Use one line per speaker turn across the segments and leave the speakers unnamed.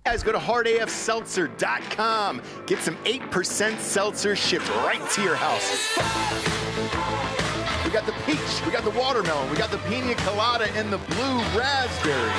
Guys, go to hardafseltzer.com. Get some 8% seltzer shipped right to your house. We got the peach, we got the watermelon, we got the pina colada, and the blue raspberry.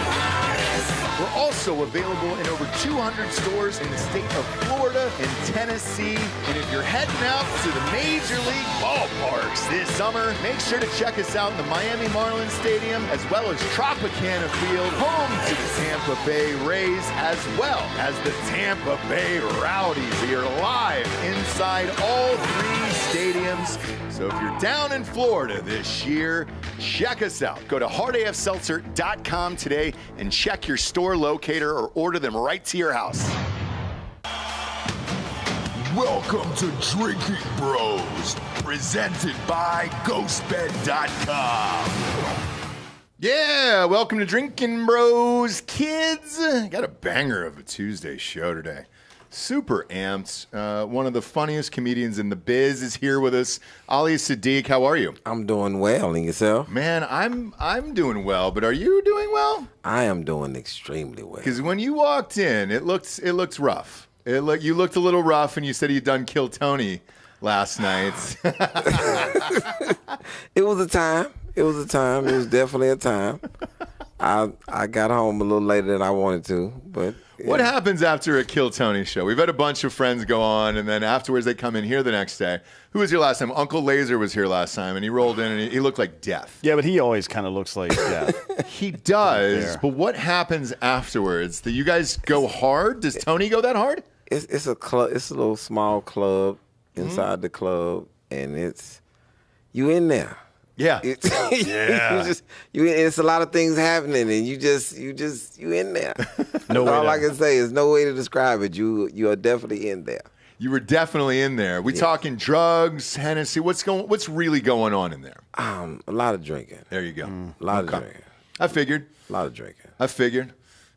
We're also available in over 200 stores in the state of Florida and Tennessee. And if you're heading out to the Major League ballparks this summer, make sure to check us out in the Miami Marlins Stadium, as well as Tropicana Field, home to the Tampa Bay Rays, as well as the Tampa Bay Rowdies. We are live inside all three stadiums. So if you're down in Florida this year, check us out. Go to hardafseltzer.com today and check your store locator or order them right to your house.
Welcome to Drinking Bros, presented by GhostBed.com.
Yeah, welcome to Drinkin' Bros, kids. Got a banger of a Tuesday show today. Super amped. One of the funniest comedians in the biz is here with us. Ali Saddiq, how are you?
I'm doing well, and yourself?
Man, I'm doing well, but are you doing well?
I am doing extremely well.
Because when you walked in, it looked rough. You looked a little rough, and you said you'd done Kill Tony last night.
It was a time. It was definitely a time. I got home a little later than I wanted to, but... Yeah.
What happens after a Kill Tony show? We've had a bunch of friends go on, and then afterwards they come in here the next day. Who was here last time? Uncle Laser was here last time, and he rolled in, and he looked like death.
Yeah, but he always kind of looks like death.
He does, but what happens afterwards? Do you guys go hard? Does Tony go that hard?
It's a club. It's a little small club inside the club, and you in there.
Yeah.
It's a lot of things happening, and you in there.
No way.
All I can say is no way to describe it. You are definitely in there.
You were definitely in there. We talking drugs, Hennessy. What's really going on in there?
A lot of drinking.
There you go.
A lot of drinking.
I figured.
A lot of drinking.
I figured.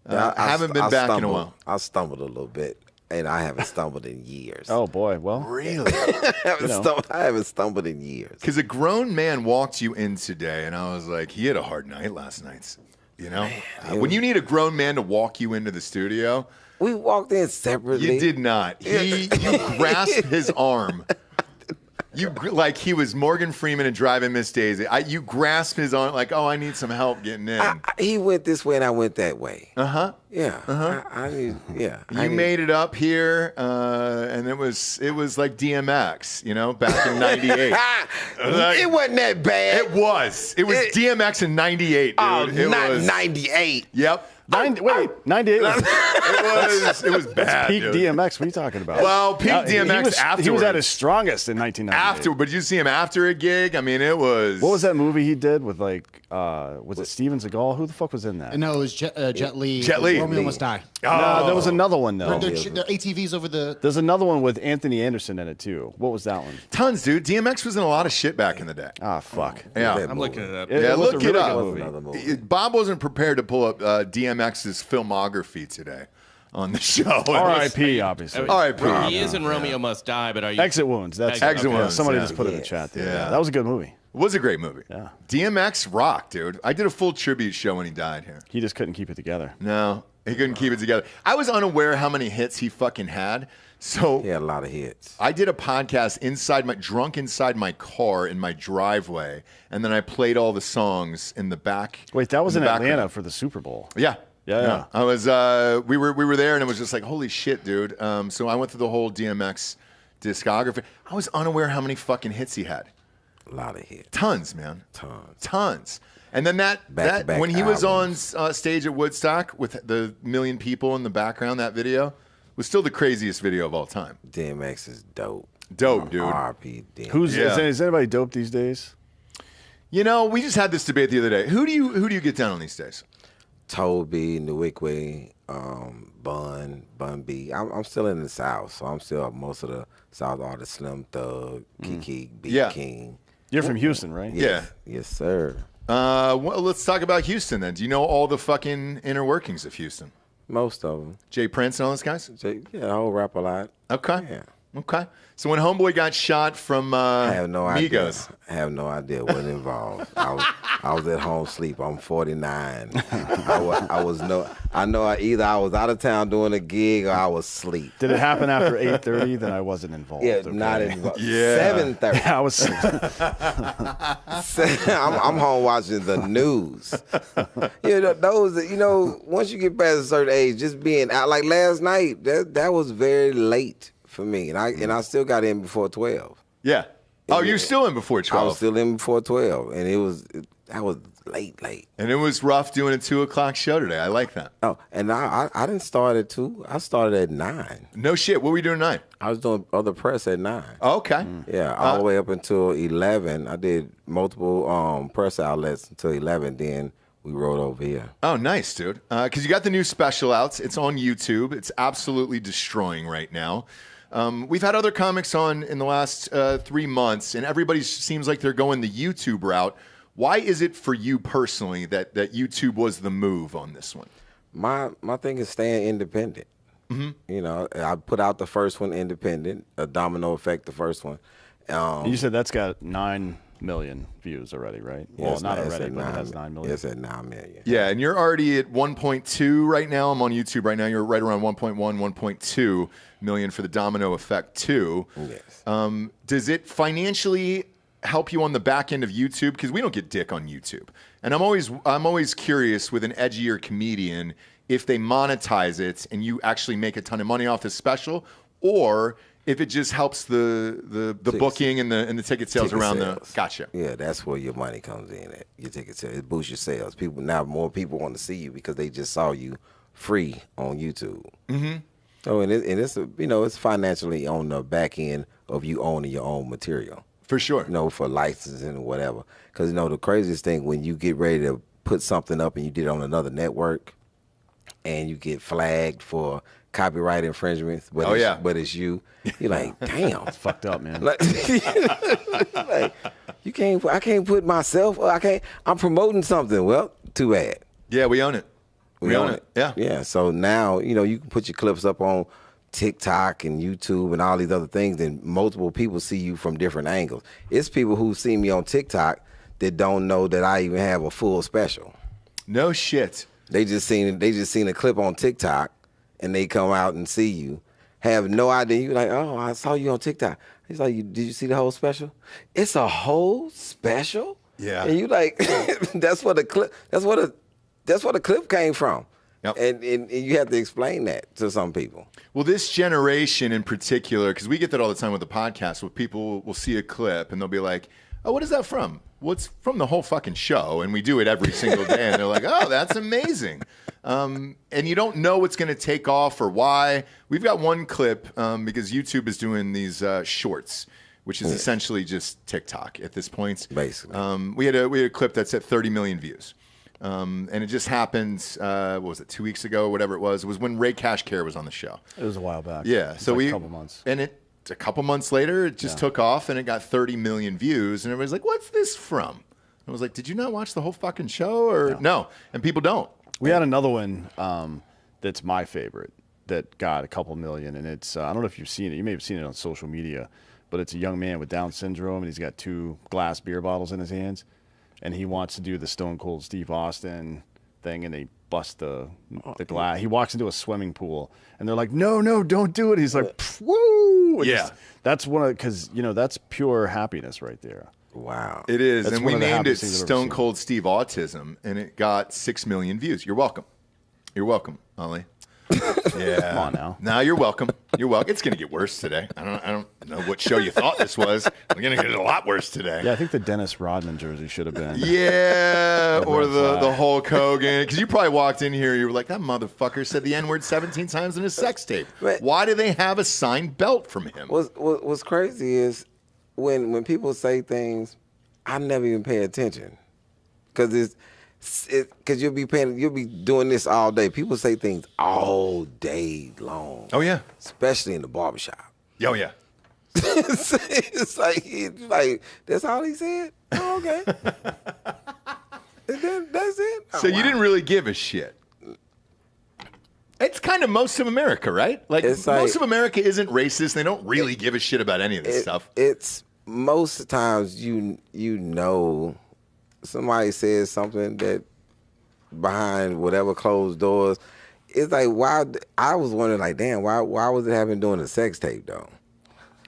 I haven't been back in a while.
I stumbled a little bit. And I haven't stumbled in years.
Oh, boy. Well,
really?
I haven't stumbled in years.
Because a grown man walked you in today, and I was like, he had a hard night last night. You know? When you need a grown man to walk you into the studio.
We walked in separately.
You did not. You grasped his arm. Like he was Morgan Freeman and Driving Miss Daisy. You grasped his arm like, oh, I need some help getting in.
He went this way and I went that way.
Uh-huh.
Yeah. Uh-huh.
You made it up here, and it was like DMX, back in 98.
It wasn't that bad.
It was. It was DMX in 98, dude.
Oh,
it
not
was,
98.
Yep.
98 was
it was bad.
peak
dude.
DMX. What are you talking about?
Well, peak DMX afterwards.
He was at his strongest in 1998.
But did you see him after a gig? I mean, it was.
What was that movie he did with was it Steven Seagal? Who the fuck was in that?
No, it was Jet Li.
Jet Li.
Romeo Must Die.
Oh.
No, there was another one though.
The ATVs over the.
There's another one with Anthony Anderson in it too. What was that one?
Tons, dude. DMX was in a lot of shit back in the day.
Ah, fuck.
Yeah.
I'm looking it up.
Yeah,
was
look
a
it
really
up.
good movie.
Bob wasn't prepared to pull up DMX's filmography today on the show.
R.I.P. Obviously.
R.I.P.
He is in Romeo Must Die, but are you?
Exit Wounds. That's
Exit
okay.
Wounds,
Somebody
yeah.
just put it in the chat.
Yeah.
That was a good movie.
It was a great movie.
Yeah.
DMX rocked, dude. I did a full tribute show when he died here.
He just couldn't keep it together.
No, he couldn't keep it together. I was unaware how many hits he fucking had. So
He had a lot of hits.
I did a podcast drunk inside my car in my driveway, and then I played all the songs in the back.
Wait, that was in
background.
Atlanta for the Super Bowl.
Yeah.
Yeah.
I was. We were there, and it was just like, holy shit, dude. So I went through the whole DMX discography. I was unaware how many fucking hits he had.
A lot of hits.
Tons, man.
Tons.
And then that
Back-to-back
when he was on
albums.
stage at Woodstock with the million people in the background, that video was still the craziest video of all time.
DMX is dope.
Dope, dude.
R.I.P. DMX.
Is anybody dope these days?
We just had this debate the other day. Who do you get down on these days?
Toby, Newickway, Bun B. I'm still in the South, so I'm still most of the South artists, Slim Thug, Kiki, Beat King.
You're from Houston, right?
Yeah.
Yes, sir.
Well, let's talk about Houston then. Do you know all the fucking inner workings of Houston?
Most of them.
Jay Prince and all those guys?
Yeah, the whole rap a lot.
Okay.
Yeah.
Okay. So when Homeboy got shot from
I have no idea.
Migos.
I have no idea what involved. I was at home sleep. I'm 49. I know either I was out of town doing a gig or I was asleep.
Did it happen after 8:30? Then I wasn't involved.
Yeah,
okay?
not involved.
Yeah.
7:30.
Yeah, I was.
I'm home watching the news. Once you get past a certain age, just being out like last night, that was very late for me, and I still got in before 12.
Yeah. Oh, you're still in before 12.
I was still in before 12, and that was late.
And it was rough doing a 2 o'clock show today. I like that.
Oh, and I didn't start at 2. I started at 9.
No shit. What were you doing tonight?
I was doing other press at 9.
Oh, okay.
Yeah, all the way up until 11. I did multiple press outlets until 11. Then we rode over here.
Oh, nice, dude. Because you got the new special out. It's on YouTube. It's absolutely destroying right now. We've had other comics on in the last 3 months, and everybody seems like they're going the YouTube route. Why is it for you personally that YouTube was the move on this one?
My thing is staying independent. Mm-hmm. I put out the first one independent, a Domino Effect, the first one.
You said that's got 9 million views already, right?
Yeah,
well, not already, but it has 9 million.
It's at 9 million.
Yeah, and you're already at 1.2 right now. I'm on YouTube right now. You're right around 1.1, 1.2 million for the Domino Effect 2.
Yes.
Does it financially help you on the back end of YouTube? Because we don't get dick on YouTube. And I'm always curious with an edgier comedian if they monetize it and you actually make a ton of money off this special, or if it just helps the booking and the ticket sales around
sales.
the. Gotcha.
Yeah, that's where your money comes in at. Your ticket sales. It boosts your sales. More people want to see you because they just saw you free on YouTube. Mm-hmm. So it's financially on the back end of you owning your own material.
For sure.
For licensing or whatever. Because the craziest thing when you get ready to put something up and you did it on another network, and you get flagged for copyright infringements, but it's you. You're like, damn,
It's fucked up, man.
like, I can't put myself. I'm promoting something. Well, too bad.
Yeah, we own it. We own it. Yeah.
Yeah. So now you can put your clips up on TikTok and YouTube and all these other things, and multiple people see you from different angles. It's people who see me on TikTok that don't know that I even have a full special.
No shit.
They just seen a clip on TikTok, and they come out and see you, have no idea. You like, oh, I saw you on TikTok. He's like, did you see the whole special? It's a whole special.
Yeah.
And you like, that's what the clip came from.
Yep.
And you have to explain that to some people.
Well, this generation in particular, because we get that all the time with the podcast, where people will see a clip and they'll be like, oh, what is that from? Well, it's from the whole fucking show, and we do it every single day, and they're like, oh, that's amazing. And you don't know what's going to take off or why. We've got one clip because YouTube is doing these shorts, which is essentially just TikTok at this point.
Basically.
We had a clip that's at 30 million views. And it just happened, what was it, 2 weeks ago, whatever it was. It was when Ray Cash Care was on the show.
It was a while back.
Yeah. So
a couple months.
And a couple months later, it just took off and it got 30 million views. And everybody's like, what's this from? I was like, did you not watch the whole fucking show? Or no. And people don't.
We had another one that's my favorite that got a couple million. And it's, I don't know if you've seen it. You may have seen it on social media. But it's a young man with Down syndrome, and he's got 2 glass beer bottles in his hands. And he wants to do the Stone Cold Steve Austin thing, and they bust the glass. He walks into a swimming pool, and they're like, no, don't do it. He's like, woo! And
Yeah.
that's because, that's pure happiness right there.
Wow.
It is.
That's
And
one
we
of the
named it
happiest things I've ever
Stone
seen.
Cold Steve Autism, and it got 6 million views. You're welcome. You're welcome, Ali. Yeah.
Come on now.
No, you're welcome. You're welcome. It's going to get worse today. I don't know what show you thought this was. We're going to get a lot worse today.
Yeah, I think the Dennis Rodman jersey should have been.
Yeah, or
red
the
flag.
Hulk Hogan. Because you probably walked in here, you were like, that motherfucker said the N-word 17 times in his sex tape.
Right.
Why do they have a signed belt from him?
What's crazy is when people say things, I never even pay attention because you'll be doing this all day. People say things all day long.
Oh, yeah.
Especially in the barbershop.
Oh, yeah.
it's like that's all he said. Oh, okay. That's it. Oh,
So you
wow.
didn't really give a shit. It's kind of most of America, right? Like,
It's
most
like-
of America isn't racist. They don't really give a shit about any of this stuff.
It's most times you know somebody says something that behind whatever closed doors. It's like, why? I was wondering, like, damn, why was it happening during the sex tape though?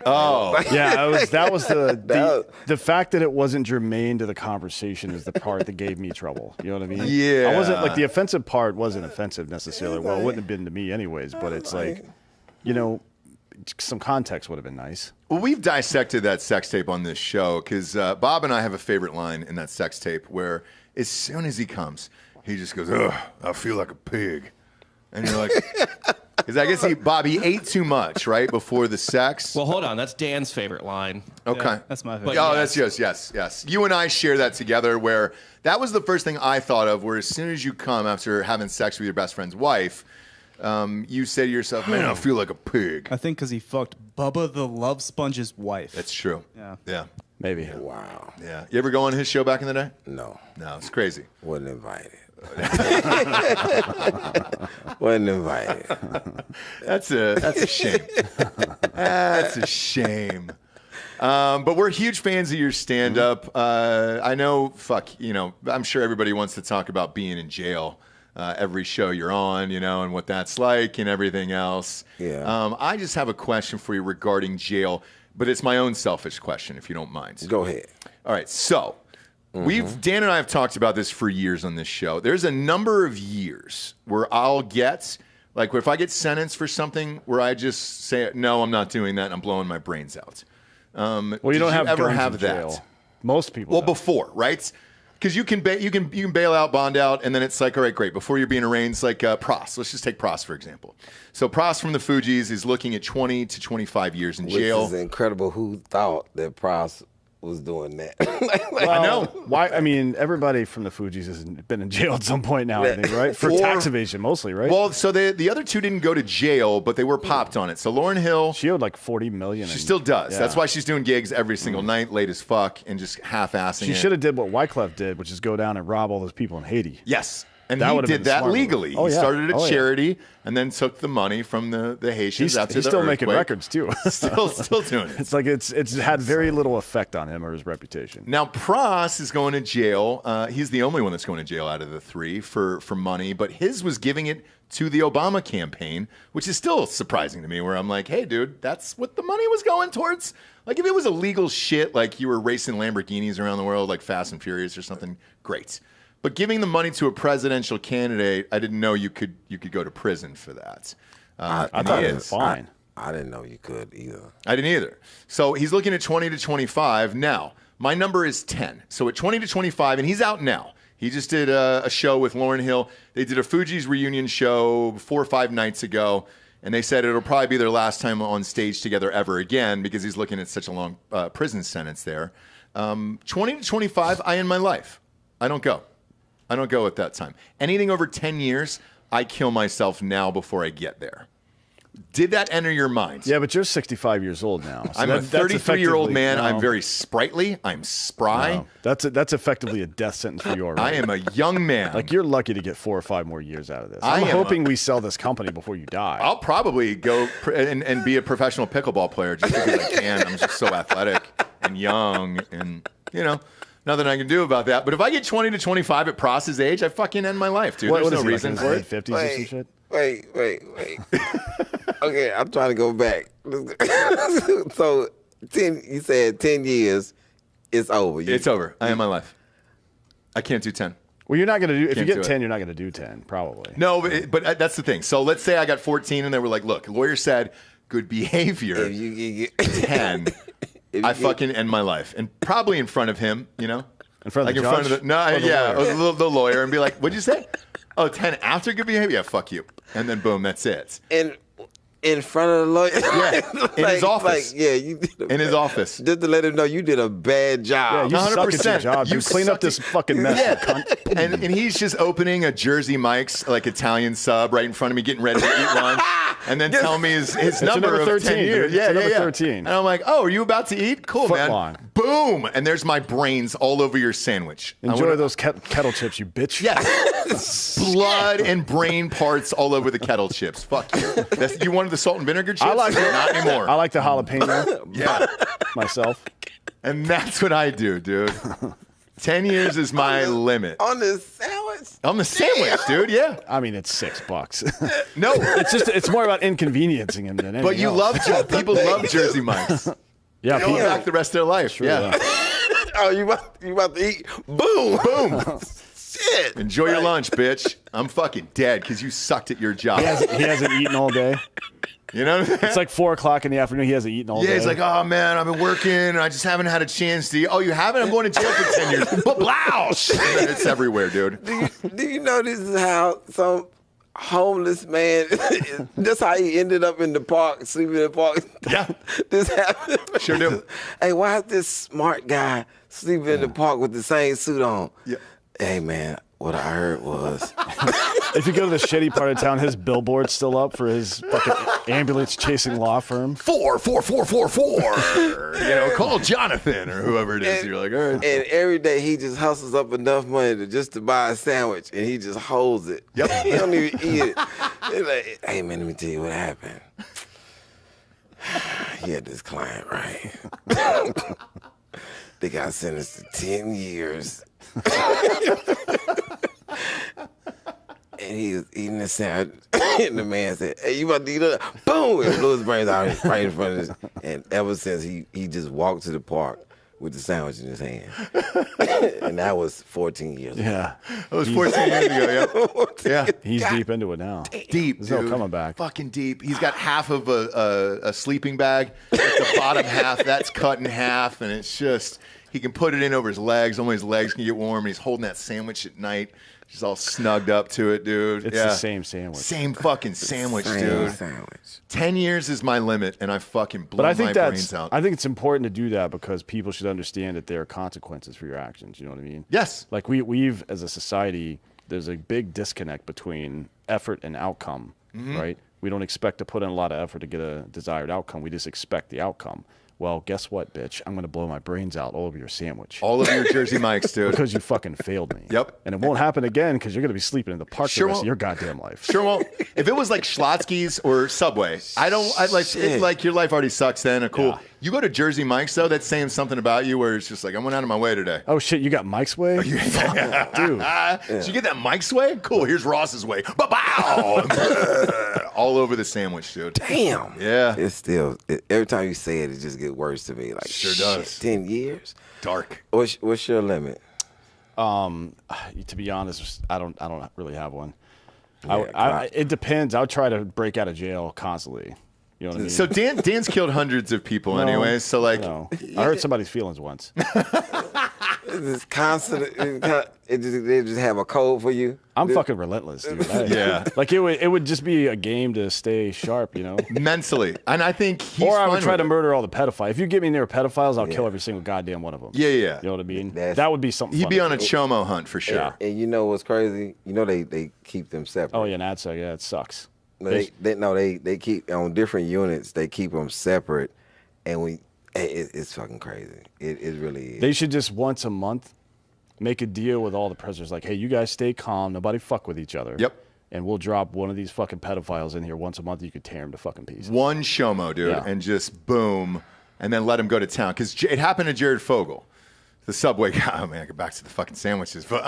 Oh,
Yeah, that was the fact that it wasn't germane to the conversation is the part that gave me trouble. You know what I mean?
Yeah.
I wasn't like the offensive part wasn't offensive necessarily. Well, it wouldn't have been to me anyways. But it's like, you know, some context would have been nice.
Well, we've dissected that sex tape on this show because Bob and I have a favorite line in that sex tape where as soon as he comes, he just goes, "Ugh, I feel like a pig," and you're like. Because I guess Bobby ate too much, right, before the sex.
Well, hold on. That's Dan's favorite line.
Okay.
Yeah, that's my favorite.
Oh, that's yes. You and I share that together where that was the first thing I thought of, where as soon as you come after having sex with your best friend's wife, you say to yourself, man, I feel like a pig.
I think because he fucked Bubba the Love Sponge's wife.
That's true. Yeah.
Maybe.
Wow.
Yeah. You ever go on his show back in the day?
No,
It's crazy.
wasn't invited. Wasn't invited.
That's a shame. That's a shame. But we're huge fans of your stand-up. I know, I'm sure everybody wants to talk about being in jail every show you're on, and what that's like and everything else.
Yeah.
I just have a question for you regarding jail, but it's my own selfish question, if you don't mind.
Go ahead.
All right, so Dan and I have talked about this for years on this show. There's a number of years where I'll get, like if I get sentenced for something where I just say, no, I'm not doing that, and I'm blowing my brains out.
Well, you don't have
ever
guns
have
in
that?
jail. Most people.
Well,
don't.
before, right? Because you can bail out, bond out, and then it's like, all right, great. Before you're being arraigned, like Pross. Let's just take Pross, for example. So Pross from the Fugees is looking at 20 to 25 years in jail.
Which is incredible. Who thought that Pross was doing that?
I know.
Why? I mean, everybody from the Fugees has been in jail at some point now, I think, right? For tax evasion, mostly, right?
Well, so the other two didn't go to jail, but they were popped on it. So Lauryn Hill,
she owed like $40 million.
she still does.
Yeah.
That's why she's doing gigs every single night, late as fuck, and just half-assing
She
it.
should have did what Wyclef did, which is go down and rob all those people in Haiti.
Yes. And
That
he
would've
did
been
that
smart.
legally.
Oh,
He
yeah.
started a
Oh, yeah.
charity and then took the money from the Haitians
He's
after the
still making
earthquake.
records too.
Still doing it.
It's like it's had very little effect on him or his reputation.
Now, Pross is going to jail. He's the only one that's going to jail out of the three for money, but his was giving it to the Obama campaign, which is still surprising to me, where I'm like, hey, dude, that's what the money was going towards? Like, if it was illegal shit, like you were racing Lamborghinis around the world, like Fast and Furious or something, great. But giving the money to a presidential candidate, I didn't know you could go to prison for that.
I
And
thought
he
it was
is.
fine.
I didn't know you could either.
I didn't either. So he's looking at 20 to 25. Now, my number is 10. So at 20 to 25, and he's out now. He just did a show with Lauryn Hill. They did a Fugees reunion show 4 or 5 nights ago, and they said it'll probably be their last time on stage together ever again because he's looking at such a long prison sentence there. 20 to 25, I end my life. I don't go at that time. Anything over 10 years, I kill myself now before I get there. Did that enter your mind?
Yeah, but you're 65 years old now. So
I'm a
that's
33-year-old
effectively-
man.
no,
I'm very sprightly. I'm spry.
no. That's effectively a death sentence for you already.
I am a young man.
Like, you're lucky to get 4 or 5 more years out of this.
I
I'm
am
hoping we sell this company before you die.
I'll probably go and be a professional pickleball player just because I can. I'm just so athletic and young and, nothing I can do about that. But if I get 20 to 25 at Pross's age, I fucking end my life, dude.
what
There's
is
no
he,
reason
like
for
in
it.
his 50s or some shit?
Wait. Okay, I'm trying to go back. So, you said 10 years, it's over.
It's over. I end my life. I can't do 10.
Well, you're not going to do, if you
Can't do
get
it.
10, you're not going to do 10, probably.
No, but that's the thing. So let's say I got 14 and they were like, look, lawyer said good behavior,
If you get
10, I fucking end my life. And probably in front of him,
In front
like
of the
in
judge?
front of the,
Or the lawyer?
or the lawyer and be like, what'd you say? Oh, 10 after good behavior? Yeah, fuck you. And then boom, that's it.
and In front of the lawyer?
Yeah, in his office.
You did
In his office.
Just to let him know you did a bad job.
Yeah, you suck at your
100%.
job. You clean up this fucking mess.
Yeah.
you cunt.
And he's just opening a Jersey Mike's like Italian sub right in front of me, getting ready to eat lunch, and then telling me his number of
13,
10 years.
dude. It's number 13.
And I'm like, oh, are you about to eat? Cool,
Foot
man.
long.
Boom! And there's my brains all over your sandwich.
Enjoy those kettle chips, you bitch.
Yes. Blood and brain parts all over the kettle chips. Fuck you. You wanted the salt and vinegar chips?
I like it.
Not anymore.
I like the jalapeno
Yeah.
myself.
And that's what I do, dude. 10 years is my limit.
On the sandwich?
On the sandwich, dude, yeah.
I mean, it's $6.
No.
It's more about inconveniencing him than anything
But you
else.
people love Jersey Mike's.
Yeah,
They go
people,
back the rest of their life. Yeah.
Oh, you about to eat? Boom!
Boom.
Shit!
Enjoy your lunch, bitch. I'm fucking dead because you sucked at your job.
he hasn't eaten all day.
You know what I'm saying?
It's like 4 o'clock in the afternoon. He hasn't eaten all day.
Yeah, he's like, oh man, I've been working and I just haven't had a chance to eat. Oh, you haven't? I'm going to jail for 10 years. But bloush! It's everywhere, dude.
Do you know this is how some homeless man, that's how he ended up in the park, sleeping in the park?
Yeah.
This happened.
Sure do.
Hey, why is this smart guy sleeping in the park with the same suit on?
Yeah.
Hey, man, what I heard was...
if you go to the shitty part of town, his billboard's still up for his fucking ambulance chasing law firm.
44444. Call Jonathan or whoever it is.
And-
You're like, all right.
And every day he just hustles up enough money to buy a sandwich, and he just holds it.
Yep.
He don't even eat it. He's like, hey, man, let me tell you what happened. He had this client, right? They got sentenced to 10 years. And he was eating the sandwich, and the man said, hey, you about to eat it? Boom! And blew his brains out right in front of his. And ever since, he just walked to the park with the sandwich in his hand. And that was 14 years ago.
Yeah.
That was 14 years ago, yeah.
He's deep into it now.
Deep,
There's
dude.
no coming back.
Fucking deep. He's got half of a sleeping bag. Like the bottom half, that's cut in half, and it's just, he can put it in over his legs. Only his legs can get warm, and he's holding that sandwich at night. Just all snugged up to it, dude.
It's the same sandwich.
Same fucking sandwich,
Same
dude.
sandwich.
10 years is my limit, and I fucking blew
But I think
my brains out.
I think it's important to do that because people should understand that there are consequences for your actions. You know what I mean?
Yes.
Like we've as a society, there's a big disconnect between effort and outcome, right? We don't expect to put in a lot of effort to get a desired outcome. We just expect the outcome. Well, guess what, bitch? I'm going to blow my brains out all over your sandwich.
All of your Jersey Mike's, dude.
Because you fucking failed me.
Yep.
And it won't happen again because you're going to be sleeping in the park
Sure
the rest
won't.
of your goddamn life.
Sure won't. If it was like Schlotsky's or Subway, like your life already sucks then. Cool.
Yeah.
You go to Jersey Mike's though, that's saying something about you where it's just like, I went out of my way today.
Oh, shit, you got Mike's way? Dude.
Did you get that Mike's way? Cool. Here's Ross's way. Ba-bow! All over the sandwich, dude.
Damn.
Yeah.
It's still, every time you say it, it just gets worse to me. Like,
Sure
shit,
does.
10 years?
Dark.
What's your limit?
To be honest, I don't really have one.
Yeah,
It depends. I would try to break out of jail constantly. You know what I mean?
So Dan's killed hundreds of people anyway. So like,
No. I hurt somebody's feelings once.
It's constant. They just have a code for you.
I'm fucking relentless, dude.
Yeah.
Like it would just be a game to stay sharp, you know?
mentally, and I think he's
Or I would
fine
try
with
to
it.
murder all the pedophiles. If you get me near pedophiles, I'll kill every single goddamn one of them.
Yeah.
You know what I mean? That would be something
He'd
fun
be
to
on a
do.
chomo hunt for sure.
Yeah.
And you know what's crazy? You know they keep them separate.
Oh, yeah, NADSEC, yeah, it sucks.
They keep on different units. They keep them separate, and it's fucking crazy. It really is.
They should just once a month make a deal with all the prisoners. Like, hey, you guys stay calm. Nobody fuck with each other.
Yep.
And we'll drop one of these fucking pedophiles in here once a month. You could tear them to fucking pieces.
One shomo, dude,
Yeah.
and just boom, and then let him go to town. Because it happened to Jared Fogle, the Subway guy. Oh man, I get back to the fucking sandwiches, but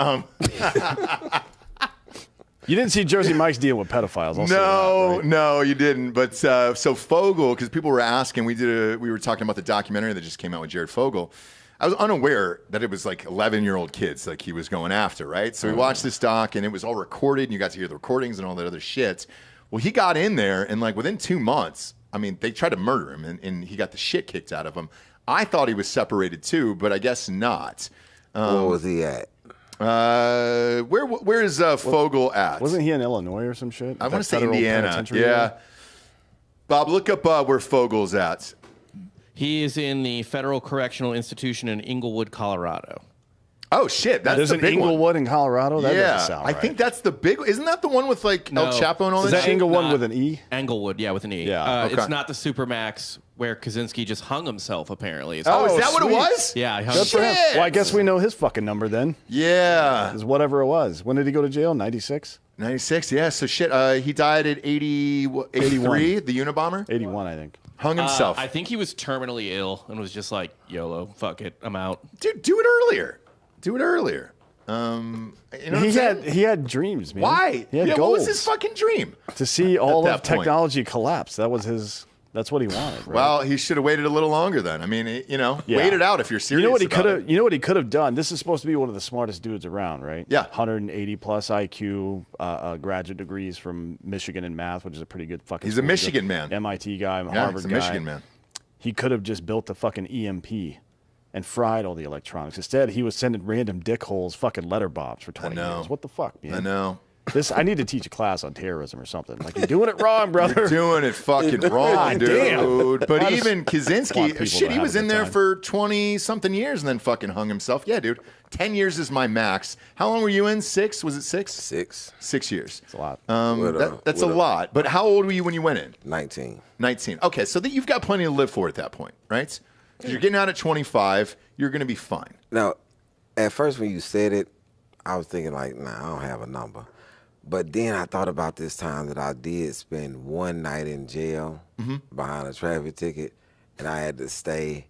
You didn't see Jersey Mike's deal with pedophiles. I'll say that, right?
no, you didn't. But so Fogle, because people were asking, we were talking about the documentary that just came out with Jared Fogle. I was unaware that it was like 11-year-old kids like he was going after, right? So we watched this doc, and it was all recorded, and you got to hear the recordings and all that other shit. Well, he got in there, and like within 2 months, I mean, they tried to murder him, and he got the shit kicked out of him. I thought he was separated too, but I guess not.
Where was he at?
Where is, Fogle at?
Wasn't he in Illinois or some shit?
I want to say
Like that federal
Indiana.
penitentiary?
Yeah. Bob, look up where Fogel's at.
He is in the Federal Correctional Institution in Inglewood, Colorado.
Oh shit, that's
There's
the
an
big one.
Inglewood in Colorado. That doesn't sound
I
right.
think that's the big. Isn't that the one with like
No.
El Chapo and all
Is
that
that
shit?
Inglewood
Not-
with an E?
Englewood, yeah, with an E.
Yeah,
okay.
It's not the Supermax where Kaczynski just hung himself, apparently. It's
Oh, is that what it
sweet.
was?
yeah, he hung
Good for him.
himself.
Shit.
Well, I guess we know his fucking number then.
Yeah,
Is whatever it was. When did he go to jail? 96?
96. Yeah, so shit. He died at 83. The Unabomber
81, I think.
hung himself.
I think he was terminally ill and was just like, YOLO, fuck it, I'm out.
Dude, do it earlier. Do it earlier. You know what I'm saying?
He had dreams, man.
Why?
He had
What
goals.
was his fucking dream?
To see all
that
of
point.
technology collapse. That was his. That's what he wanted. Right?
Well, he should have waited a little longer then. I mean,
Yeah.
wait it out if you're serious.
You know what he
about
could have.
it.
You know what he could have done. This is supposed to be one of the smartest dudes around, right?
Yeah.
180 plus IQ, graduate degrees from Michigan in math, which is a pretty good fucking.
He's a
school.
Michigan man.
MIT guy,
Yeah,
Harvard
he's a
guy.
Michigan man.
He could have just built the fucking EMP and fried all the electronics. Instead, he was sending random dickholes fucking letter bobs for 20
know.
years. What the fuck, man?
I know.
I need to teach a class on terrorism or something. Like, you're doing it wrong, brother.
You're doing it fucking wrong,
God damn.
dude. But
I just
even
want
Kaczynski,
people
shit,
to
he was
have a
in
good
there
time.
for 20-something years and then fucking hung himself. Yeah, dude. 10 years is my max. How long were you in? 6? Was it 6?
6,
6 years.
It's a lot.
That's a lot. But how old were you when you went in?
19.
19. Okay, so that you've got plenty to live for at that point, right? 'Cause you're getting out at 25. You're going to be fine.
Now, at first when you said it, I was thinking like, nah, I don't have a number. But then I thought about this time that I did spend one night in jail behind a traffic ticket, and I had to stay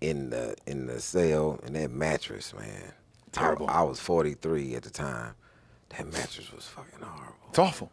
in the cell in that mattress, man.
Terrible.
I was 43 at the time. That mattress was fucking horrible.
It's awful.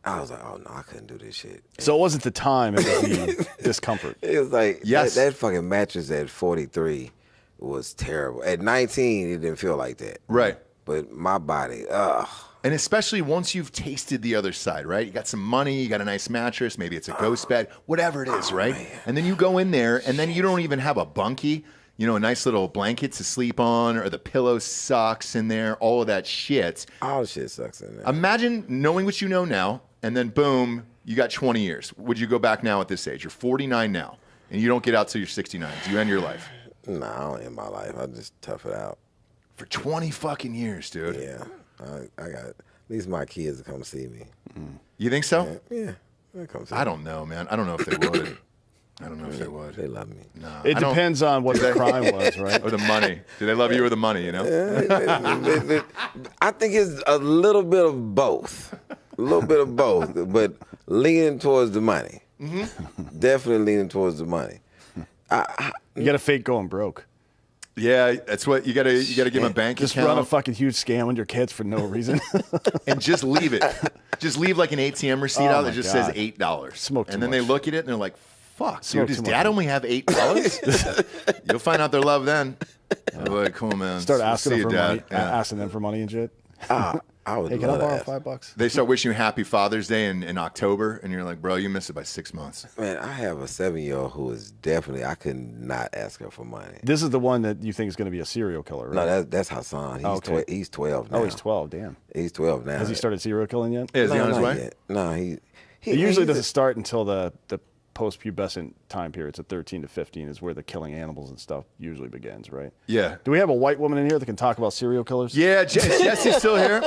I was like, oh no, I couldn't do this shit.
So it wasn't the time, it was the discomfort.
It was like,
Yes.
that fucking mattress at 43 was terrible. At 19, it didn't feel like that.
Right.
But my body, ugh.
And especially once you've tasted the other side, right? You got some money, you got a nice mattress, maybe it's a ghost bed, whatever it is, right?
man.
And then you go in there, and then you don't even have a bunkie, a nice little blanket to sleep on, or the pillow sucks in there, all of that shit.
All the shit sucks in there.
Imagine knowing what you know now, and then boom, you got 20 years. Would you go back now at this age? You're 49 now, and you don't get out till you're 69. Do you end your life?
Nah, I don't end my life. I just tough it out.
For 20 fucking years, dude.
Yeah. I got at least my kids to come see me.
You think so?
Yeah. They come see
I
me.
don't know, man. I don't know if they would. I don't know if they would.
They love me.
No,
It
I don't-
depends on what the crime was, right?
Or the money. Do they love you or the money,
I think it's a little bit of both. A little bit of both, but leaning towards the money. Definitely leaning towards the money.
You got to fake going broke.
Yeah, that's what you gotta give them a bank
Just
account
run a fucking huge scam on your kids for no reason.
and just leave it. Just leave like an ATM receipt
Oh
out
my
that just
God.
says $8.
Smoke too
and then they
much.
look at it and they're like, fuck,
Smoke
dude, does
too much.
dad only have $8? You'll find out their love then. You're like, cool, man.
Start
See
asking them
you,
for
Dad.
money,
Yeah.
asking them for money and shit.
I would
Hey, can I
love
borrow
that.
$5?
They start wishing you happy Father's Day in October, and you're like, bro, you missed it by 6 months.
Man, I have a 7-year-old who is definitely, I could not ask her for money.
This is the one that you think is going to be a serial killer, right?
No, that's Hassan. He's,
Okay.
he's 12 now.
Oh, he's 12. Damn.
He's 12 now.
Has he started serial killing yet?
Is he on his
not
way?
yet. No, he
It usually
he's
doesn't start until the post-pubescent time period. So 13 to 15 is where the killing animals and stuff usually begins, right?
Yeah.
Do we have a white woman in here that can talk about serial killers?
Yeah, is Jesse's still here?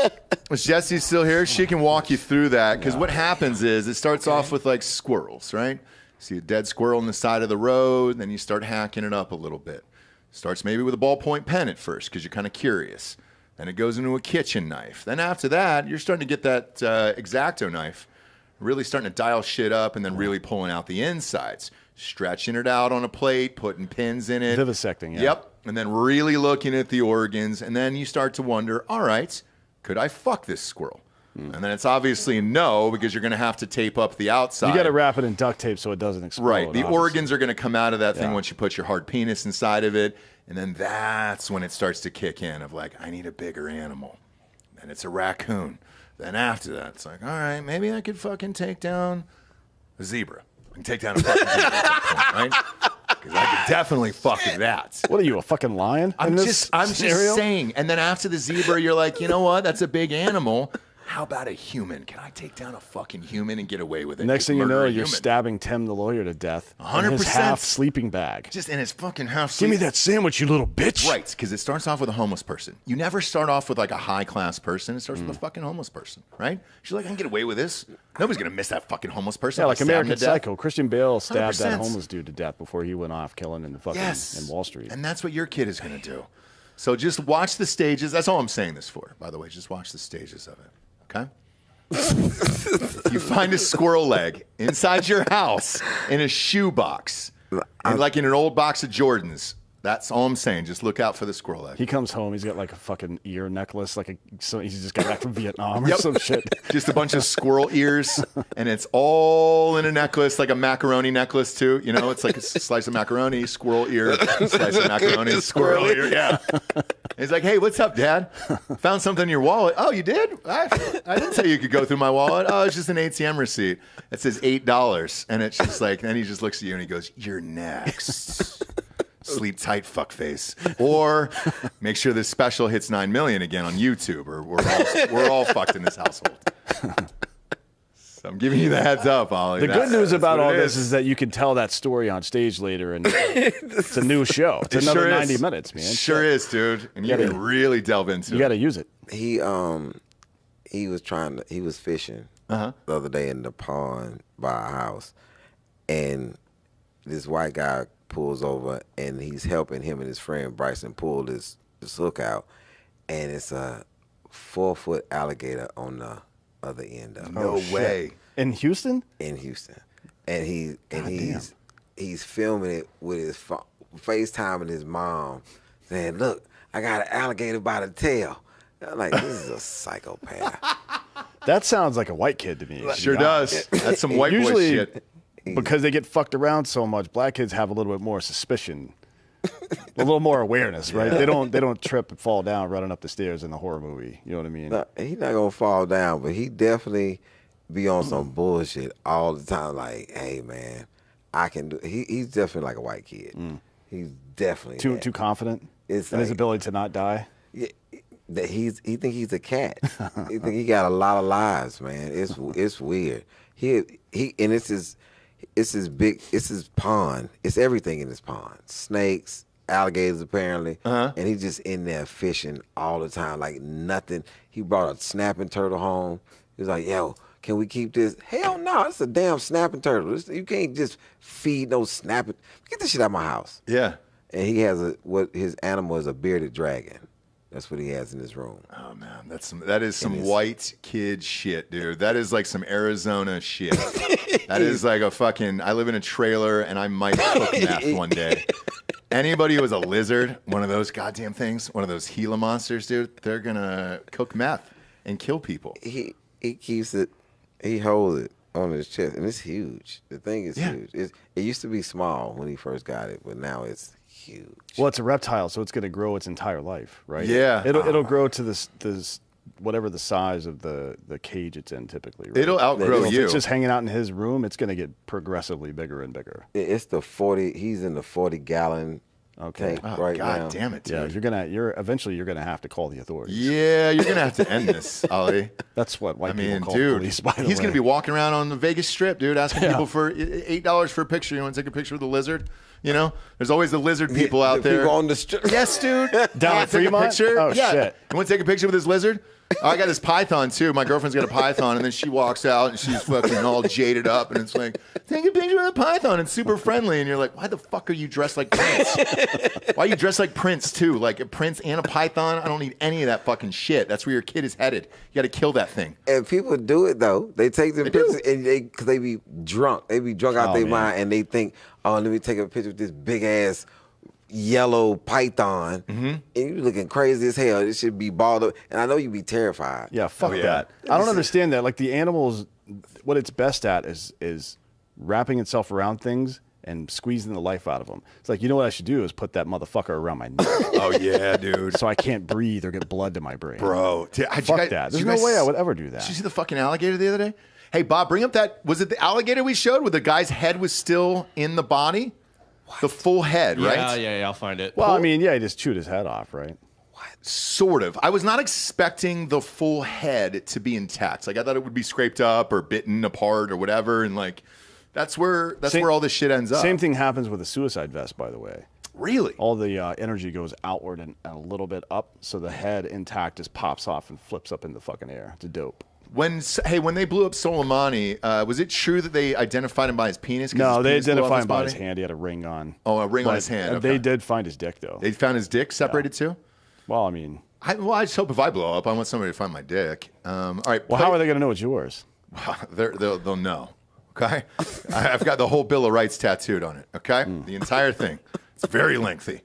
Is Jessie still here? She can walk you through that. Because what happens is it starts off with like squirrels, right? See a dead squirrel on the side of the road, then you start hacking it up a little bit. Starts maybe with a ballpoint pen at first because you're kind of curious. Then it goes into a kitchen knife. Then after that, you're starting to get that X-Acto knife, really starting to dial shit up and then really pulling out the insides. Stretching it out on a plate, putting pins in it.
Vivisecting, yeah.
Yep. And then really looking at the organs. And then you start to wonder, all right, could I fuck this squirrel? And then it's obviously no, because you're going to have to tape up the outside.
You got to wrap it in duct tape so it doesn't explode.
Right. The
obviously.
organs are going to come out of that thing
Yeah.
once you put your hard penis inside of it. And then that's when it starts to kick in of like, I need a bigger animal. And it's a raccoon. Then after that, it's like, all right, maybe I could fucking take down a zebra. I can take down a fucking zebra at that point, right? Because I could definitely fuck that.
What are you, a fucking lion?
I'm
in this
just
scenario?
saying. And then after the zebra, you're like, you know what? That's a big animal. How about a human? Can I take down a fucking human and get away with it?
Next
Just
thing you
murder
know,
a
you're
human.
stabbing Tim the lawyer to death.
100%.
In his half sleeping bag.
Just in his fucking half.
Give me that sandwich, you little bitch.
Right, because it starts off with a homeless person. You never start off with like a high class person. It starts with a fucking homeless person, right? She's like, I can get away with this. Nobody's gonna miss that fucking homeless person.
Yeah,
I'll
like
stab him
American
to death.
Psycho. Christian Bale stabbed
100%.
that homeless dude to death before he went off killing in the fucking in Wall Street.
And that's what your kid is gonna do. So just watch the stages. That's all I'm saying this for, by the way. Just watch the stages of it. Okay? You find a squirrel leg inside your house in a shoe box, like in an old box of Jordans. That's all I'm saying. Just look out for the squirrel leg.
He comes home, he's got like a fucking ear necklace, he's just got back from Vietnam or some shit.
Just a bunch of squirrel ears, and it's all in a necklace, like a macaroni necklace too. You know, it's like a slice of macaroni, squirrel ear, slice of macaroni, squirrel ear. Yeah. He's like, hey, what's up, Dad? Found something in your wallet. Oh, you did? I didn't say you could go through my wallet. Oh, it's just an ATM receipt. It says $8, and it's just like, then he just looks at you and he goes, you're next. Sleep tight, fuckface. Or make sure this special hits 9 million again on YouTube, or we're all fucked in this household. So I'm giving you the heads up, Ollie.
The good news about all this is that you can tell that story on stage later, and it's a new show. It's another 90 minutes, man.
Sure is, dude. And you can really delve into it.
You got to use it.
He was fishing the other day in the pond by our house, and this white guy pulls over, and he's helping him and his friend Bryson pull this hook out, and it's a 4-foot alligator on the other end of it.
No way.
In Houston?
In Houston, and he's filming it with his FaceTiming his mom, saying, "Look, I got an alligator by the tail." I'm like, this is a psychopath.
That sounds like a white kid to me.
Sure does. That's some white boy
Usually,
shit.
because they get fucked around so much, black kids have a little bit more suspicion, a little more awareness, right? They don't trip and fall down running up the stairs in the horror movie. You know what I mean?
No, he's not gonna fall down, but he definitely be on some bullshit all the time. Like, hey man, I can do. He's definitely like a white kid. He's definitely
Too confident
It's
in his
like-
ability to not die.
Yeah, that he think he's a cat. He think he got a lot of lives, man. It's weird. He and it's his pond. It's everything in his pond. Snakes, alligators apparently. And he's just in there fishing all the time, like nothing. He brought a snapping turtle home. He was like, yo, can we keep this? Hell no, it's a damn snapping turtle. You can't just feed no snapping. Get this shit out of my house.
Yeah.
And he has his animal is a bearded dragon. That's what he has in his room.
Oh man, that is some white kid shit, dude. That is like some Arizona shit. That is like a fucking. I live in a trailer and I might cook meth one day. Anybody who has a lizard, one of those goddamn things, one of those Gila monsters, dude, they're gonna cook meth and kill people.
He keeps it. He holds it on his chest, and it's huge. The thing is huge. It used to be small when he first got it, but now it's huge.
Well, it's a reptile, so it's going to grow its entire life, right?
Yeah.
It'll grow to this whatever the size of the cage it's in typically. Right?
It'll outgrow
If
you.
it's just hanging out in his room, it's going to get progressively bigger and bigger.
It's the 40. He's in the 40-gallon tank right
God
now.
damn it, dude.
Yeah, eventually you're gonna have to call the authorities.
Yeah, you're gonna have to end this, Ollie.
That's what white people call
dude,
police. By the
he's
way,
gonna be walking around on the Vegas Strip, dude, asking people for $8 for a picture. You want to take a picture of the lizard? You know, there's always the lizard people out there.
People on the strip.
Yes, dude.
Down
You wanna
at
take a
Fremont?
picture?
Oh,
yeah.
shit.
You want to take a picture with this lizard? Oh, I got this python too. My girlfriend's got a python, and then she walks out and she's fucking all jaded up, and it's like, take a picture of the python. It's super friendly, and you're like, why the fuck are you dressed like Prince? Why are you dressed like Prince too? Like a Prince and a python? I don't need any of that fucking shit. That's where your kid is headed. You got to kill that thing.
And people do it though. They take them pictures and because they be drunk. They be drunk out their mind, and they think, oh, let me take a picture with this big ass yellow python, and you looking crazy as hell. It should be balled up, and I know you be terrified.
yeah, fuck that. I don't understand that. Like the animals, what it's best at is wrapping itself around things and squeezing the life out of them. It's like, you know what I should do is put that motherfucker around my neck,
Oh yeah, dude.
so I can't breathe or get blood to my brain.
Bro,
Fuck that. There's no way I would ever do that.
Did you see the fucking alligator the other day? Hey, Bob, bring up that. Was it the alligator we showed where the guy's head was still in the body? The full head, right?
Yeah, I'll find it.
Well, I mean, yeah, he just chewed his head off, right?
Sort of. I was not expecting the full head to be intact. Like I thought it would be scraped up or bitten apart or whatever, and like that's where all this shit ends up.
Same thing happens with a suicide vest, by the way.
Really?
All the energy goes outward and a little bit up, so the head intact just pops off and flips up in the fucking air. It's a dope.
When they blew up Soleimani, was it true that they identified him by his penis?
No, they
his penis blew off
identified him by his hand. He had a ring on.
Oh, a ring on his hand. Okay.
They did find his dick, though.
They found his dick separated too?
Well, I mean...
I just hope if I blow up, I want somebody to find my dick. All right.
Well, how are they going to know it's yours?
They'll know. Okay? I've got the whole Bill of Rights tattooed on it. Okay? The entire thing. It's very lengthy.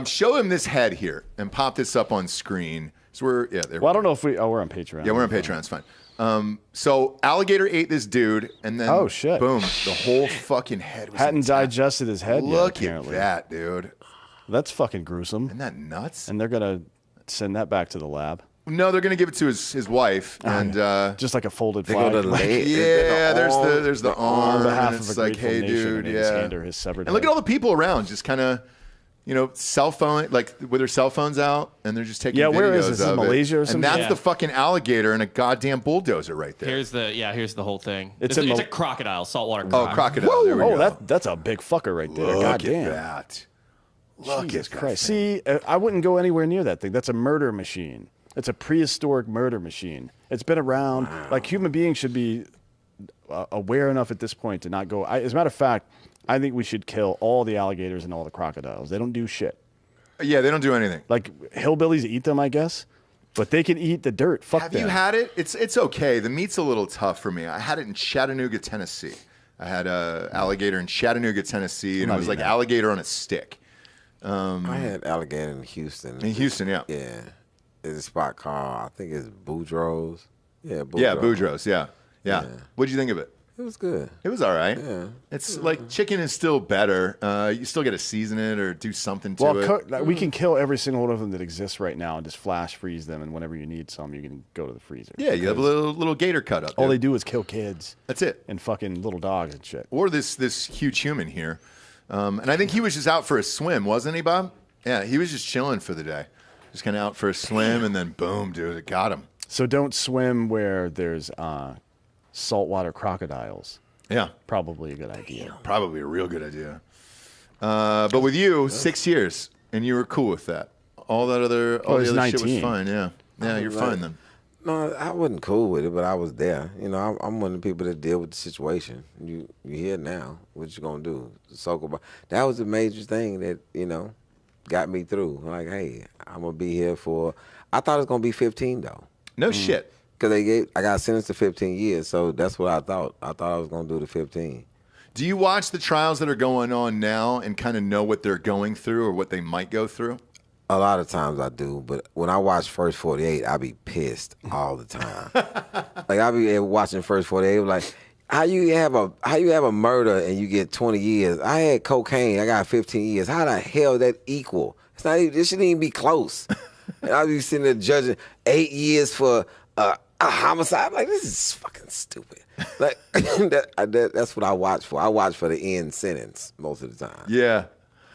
Show him this head here and pop this up on screen. So I don't
know if we're on Patreon.
Yeah, we're on Patreon. It's fine. So alligator ate this dude, and then boom, the whole fucking head was
hadn't digested his head
Look
yet,
at that, dude.
That's fucking gruesome.
Isn't that nuts?
And they're gonna send that back to the lab.
No, they're gonna give it to his wife, and
just like a folded flag.
Yeah, there's the arm.
On behalf
and
of
it's
a
like, hey, dude,
his hand or his severed
and look at all the people around, just kind of. Cell phone, like with their cell phones out, and they're just taking videos
where is this?
of
In Malaysia or
it.
something?
And that's the fucking alligator and a goddamn bulldozer right there.
Here's the whole thing.
It's
a crocodile, saltwater crocodile.
Oh, crocodile. There we go.
That's a big fucker right there.
Look
Goddamn.
at that. Look
Jesus
at
Christ.
that thing.
See, I wouldn't go anywhere near that thing. That's a murder machine. It's a prehistoric murder machine. It's been around. Wow. Like, human beings should be aware enough at this point to not go. As a matter of fact, I think we should kill all the alligators and all the crocodiles. They don't do shit.
Yeah, they don't do anything.
Like, hillbillies eat them, I guess. But they can eat the dirt. Fuck
Have
them.
you had it? It's okay. The meat's a little tough for me. I had it in Chattanooga, Tennessee. I had a alligator in Chattanooga, Tennessee, and it was like alligator on a stick.
I had alligator in Houston.
In Houston, yeah.
Yeah. There's a spot called, I think it's Boudreaux's. Yeah, Boudreaux's.
Yeah, Boudreaux's, yeah. What'd you think of it?
It was good.
It was all right.
Yeah.
It's like chicken is still better. You still got to season it or do something to it.
We can kill every single one of them that exists right now and just flash freeze them. And whenever you need some, you can go to the freezer.
Yeah, you have a little gator cut up.
All they do is kill kids.
That's it.
And fucking little dogs and shit.
Or this huge human here. And I think he was just out for a swim, wasn't he, Bob? Yeah, he was just chilling for the day. Just kind of out for a swim, and then boom, dude, it got him.
So don't swim where there's saltwater crocodiles.
Yeah.
Probably a good idea.
Probably a real good idea. But with you, 6 years, and you were cool with that. All the other shit was fine, yeah. Yeah, you're fine then.
No, I wasn't cool with it, but I was there. I'm one of the people that deal with the situation. You here now. What you gonna do? That was the major thing that, got me through. Like, hey, I'm gonna be here for. I thought it was gonna be 15 though.
No shit.
Because I got sentenced to 15 years, so that's what I thought. I thought I was gonna do the 15.
Do you watch the trials that are going on now and kind of know what they're going through or what they might go through?
A lot of times I do, but when I watch First 48, I be pissed all the time. Like I be watching First 48, like. How you have a murder and you get 20 years? I had cocaine. I got 15 years. How the hell that equal? It's not even. This shouldn't even be close. And I be sitting there judging 8 years for a homicide. I'm like, this is fucking stupid. Like that's what I watch for. I watch for the end sentence most of the time.
Yeah.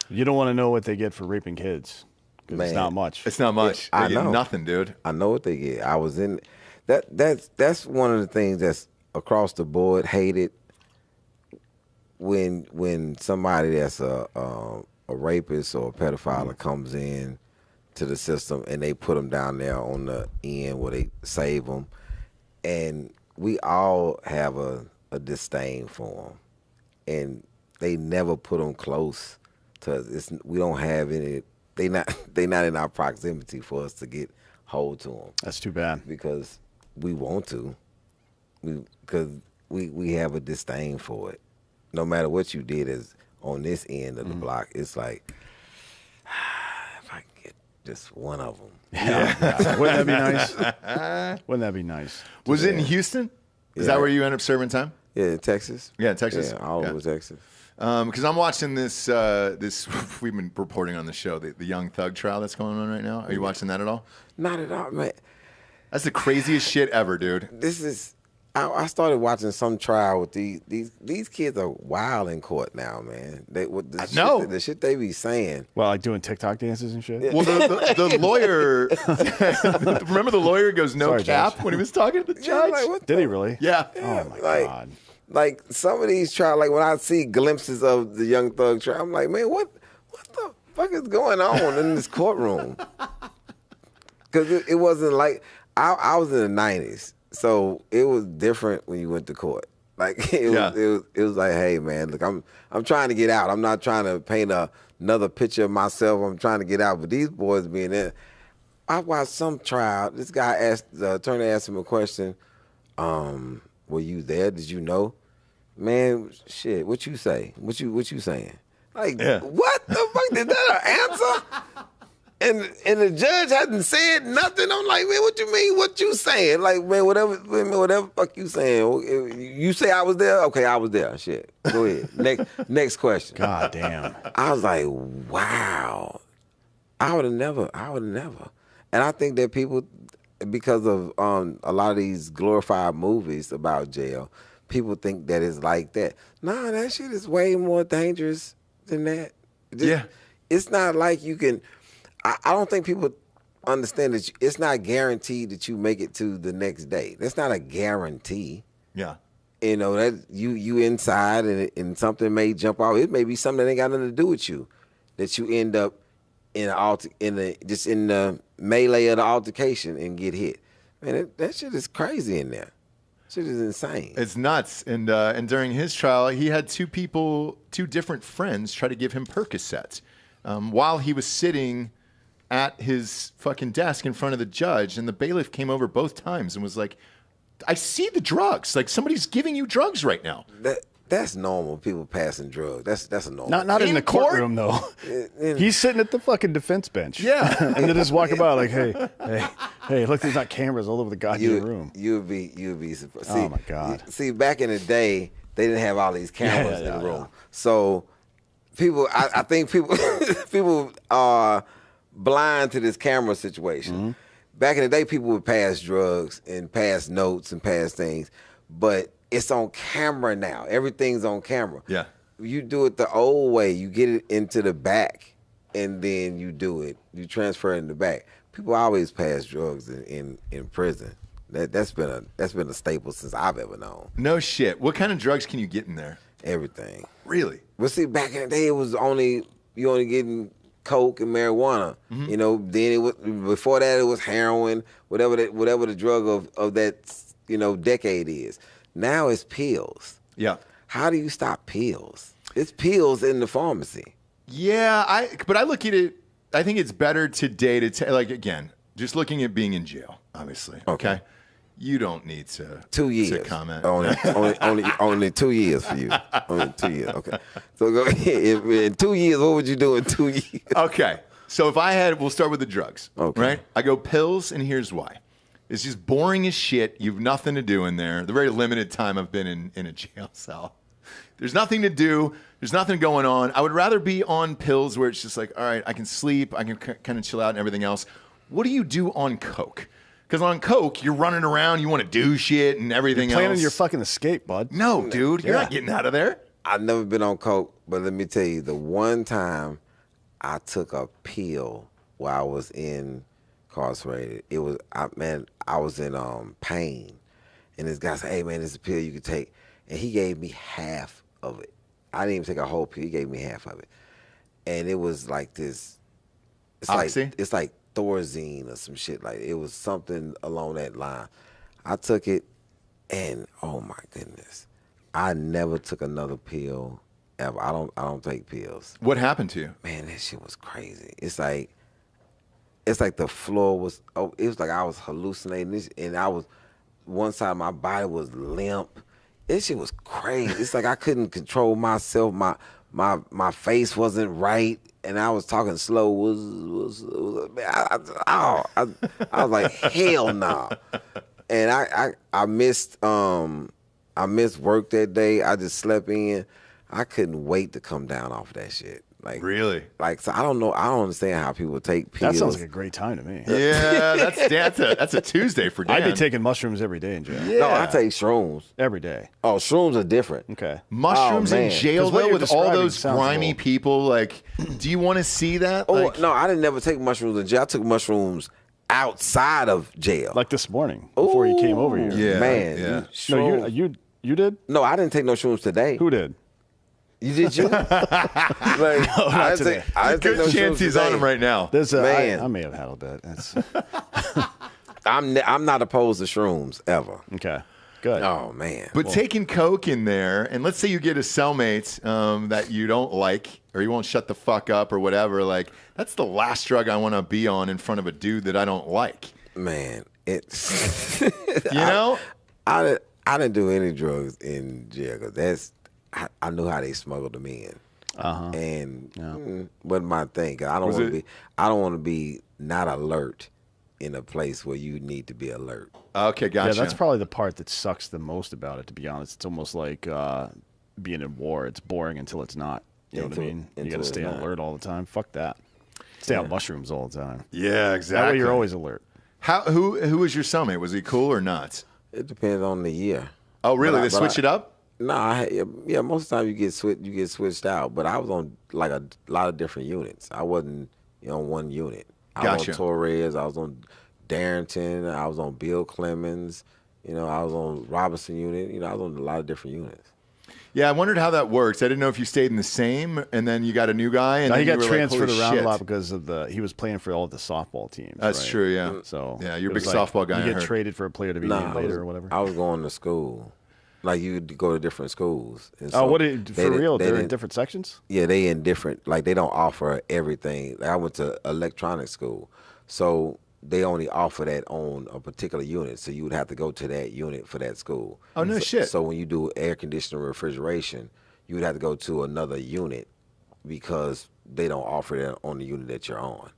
You don't want to know what they get for raping kids because it's not much.
It's not much. They get nothing, dude.
I know what they get. I was in. That's one of the things that's across the board hated when somebody that's a rapist or a pedophile comes in to the system and they put them down there on the end where they save them, and we all have a disdain for them, and they never put them close to us. We don't have any. They not in our proximity for us to get hold to them.
That's too bad
because we want to. Because we have a disdain for it. No matter what you did is on this end of the block, it's like, if I can get just one of them.
Yeah. Wouldn't that be nice? Wouldn't that be nice?
Was it in Houston? Is that where you end up serving time?
Yeah, in Texas.
Yeah, Texas.
Yeah, all over Texas.
Because I'm watching this, we've been reporting on the show, the Young Thug trial that's going on right now. Are you watching that at all?
Not at all, man.
That's the craziest shit ever, dude.
I started watching some trial with these kids are wild in court now, man. The shit they be saying.
Well, like doing TikTok dances and shit.
Well, the lawyer. Remember the lawyer goes no
Sorry,
cap
Judge.
when he was talking to the
Yeah,
judge.
like, what
Did
the-
he really?
Yeah.
Oh my
like,
God.
Like some of these trials, like when I see glimpses of the Young Thug trial, I'm like, man, what the fuck is going on in this courtroom? Because it wasn't like I was in the '90s, so it was different when you went to court. Like it was like, hey man, look, I'm trying to get out. I'm not trying to paint another picture of myself. I'm trying to get out. But these boys being there, I watched some trial. This guy asked the attorney asked him a question. Were you there? Did you know? Man, shit, what you say? What you saying? Like, what the fuck? Is that an answer? And the judge hadn't said nothing. I'm like, man, what you mean? What you saying? Like, man, whatever fuck you saying. You say I was there? Okay, I was there. Shit. Go ahead. Next question.
God damn.
I was like, wow. I would have never. And I think that people, because of a lot of these glorified movies about jail, people think that it's like that. Nah, that shit is way more dangerous than that. It's not like you can. I don't think people understand that it's not guaranteed that you make it to the next day. That's not a guarantee.
Yeah.
You know, that you inside and something may jump out. It may be something that ain't got nothing to do with you, that you end up in the melee of the altercation and get hit. Man, that shit is crazy in there. Shit is insane.
It's nuts. And during his trial, he had two different friends try to give him Percocet while he was sitting at his fucking desk in front of the judge. And the bailiff came over both times and was like, I see the drugs. Like, somebody's giving you drugs right now.
That's normal. People passing drugs. That's a normal.
Not in the
court?
courtrum though. He's sitting at the fucking defense bench.
Yeah.
And they're just walking by like, hey, look, there's not cameras all over the goddamn room.
You'd be surprised.
Oh, my God.
See, back in the day, they didn't have all these cameras in the room.
Yeah.
So people, I think people are blind to this camera situation.
Mm-hmm.
Back in the day, people would pass drugs and pass notes and pass things, but it's on camera now. Everything's on camera.
Yeah.
You do it the old way. You get it into the back, and then you do it. You transfer it in the back. People always pass drugs in prison. That's been a staple since I've ever known.
No shit. What kind of drugs can you get in there?
Everything.
Really?
But see, back in the day, it was you only getting coke and marijuana.
Mm-hmm.
You know, then it was before that it was heroin, whatever the drug of that decade is. Now it's pills.
Yeah.
How do you stop pills? It's pills in the pharmacy.
Yeah, but I look at it, I think it's better today to like, again, just looking at being in jail, obviously. Okay. You don't need to
2 years.
to comment.
Only 2 years for you. Only 2 years. Okay. So go ahead. In 2 years, what would you do in 2 years?
Okay. So we'll start with the drugs. Okay. Right? I go pills, and here's why. It's just boring as shit. You've nothing to do in there. The very limited time I've been in a jail cell. There's nothing to do. There's nothing going on. I would rather be on pills where it's just like, all right, I can sleep. I can kind of chill out and everything else. What do you do on coke? Because on coke, you're running around. You want to do shit and everything else.
Planning your fucking escape, bud.
No, dude. You're not getting out of there.
I've never been on coke, but let me tell you, the one time I took a pill while I was incarcerated, I was in pain, and this guy said, "Hey man, this is a pill you can take," and he gave me half of it. I didn't even take a whole pill. He gave me half of it, and it was like this. It's like Thorazine or some shit. Like it was something along that line. I took it, and oh my goodness, I never took another pill ever. I don't take pills.
What happened to you?
Man, that shit was crazy. It's like the floor was. Oh, it was like I was hallucinating. And one side of my body was limp. This shit was crazy. It's like I couldn't control myself. My face wasn't right, and I was talking slow. I was like, hell no. And I missed work that day. I just slept in. I couldn't wait to come down off that shit. Like
Really?
Like so, I don't know. I don't understand how people take pills.
That sounds like a great time to me.
Yeah, that's a Tuesday for Dan.
I'd be taking mushrooms every day in jail.
No, I take shrooms.
Every day.
Oh, shrooms are different.
Okay.
Mushrooms
Oh,
in
man.
jail
'Cause what
though
you're
with all
describing
those
sounds
grimy
cool.
people. Like, do you want to see that?
Oh
Like,
no, I didn't never take mushrooms in jail. I took mushrooms outside of jail.
Like this morning before you came over here.
Yeah,
man.
yeah.
No, you did?
No, I didn't take no shrooms today.
Who did?
You did you? Like, I didn't
today.
take, I didn't take
Good
no
chance
shrooms
he's
today.
on him right now.
There's a,
Man.
I may have had a bit. That's
I'm not opposed to shrooms ever.
okay. Good.
Oh man.
But taking coke in there, and let's say you get a cellmate that you don't like, or you won't shut the fuck up, or whatever. Like, that's the last drug I want to be on in front of a dude that I don't like.
Man, it's
You know?
I didn't do any drugs in jail because I knew how they smuggled them in. And wasn't my thing. 'Cause I don't want to be not alert in a place where you need to be alert.
Okay, gotcha.
Yeah, that's probably the part that sucks the most about it, to be honest. It's almost like being in war. It's boring until it's not. You know what I mean? You got to stay alert all the time. Fuck that. Stay on mushrooms all the time.
Yeah,
That
exactly.
way you're always alert.
Who was your cellmate? Was he cool or not?
It depends on the year.
Oh, really?
But
They switch it up?
No, yeah. Most of the time you get switched out. But I was on like a lot of different units. I wasn't on one unit. I
Gotcha.
was on Torres. I was on Darrington. I was on Bill Clemens. I was on Robinson unit. I was on a lot of different units.
Yeah, I wondered how that works. I didn't know if you stayed in the same, and then you got a new guy, and
No,
then
he got
you were
transferred
like,
around
Holy
a lot
shit.
because of he was playing for all of the softball teams.
That's
right?
true, yeah.
So
Yeah, you're a
it was
big softball guy, I
You get
heard.
traded for a player to be named later or whatever.
I was going to school. Like you'd go to different schools. And
Oh,
so
what?
they
For real? They're in
didn't-
different sections?
Yeah, they in different. Like they don't offer everything. Like, I went to electronic school, so they only offer that on a particular unit. So you would have to go to that unit for that school.
Oh, no
so,
shit.
So when you do air conditioning or refrigeration, you would have to go to another unit because they don't offer that on the unit that you're on.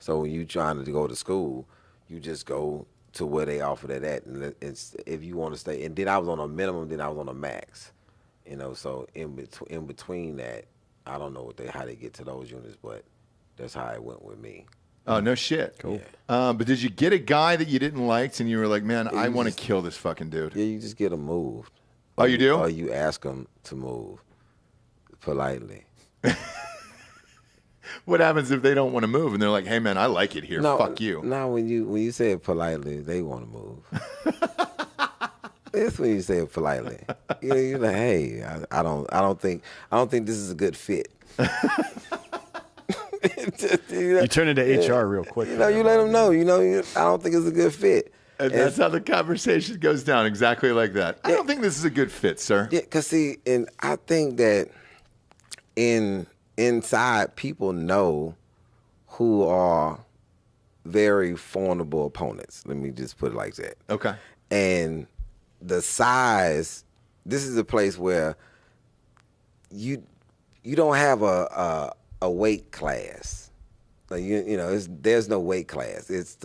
So when you trying to go to school, you just go to where they offer that at, and if you want to stay. And then I was on a minimum, then I was on a max. So in between that, I don't know how they get to those units, but that's how it went with me.
Oh, no shit.
Cool.
But did you get a guy that you didn't like, and you were like, man, I
you
want to
just-
kill this fucking dude?
Yeah, you just get them moved.
Oh, you do?
Or you ask them to move politely.
What happens if they don't want to move, and they're like, hey, man, I like it here. Fuck you.
No, when you say it politely, they want to move. That's when you say it politely. You're like, hey, I don't think this is a good fit.
You turn into HR real quick.
You let them know. I don't think it's a good fit.
And that's how the conversation goes down, exactly like that. I don't think this is a good fit, sir.
Yeah, because see, and I think that inside people know who are very formidable opponents. Let me just put it like that.
Okay.
And the size, this is a place where you don't have a weight class. Like there's no weight class. It's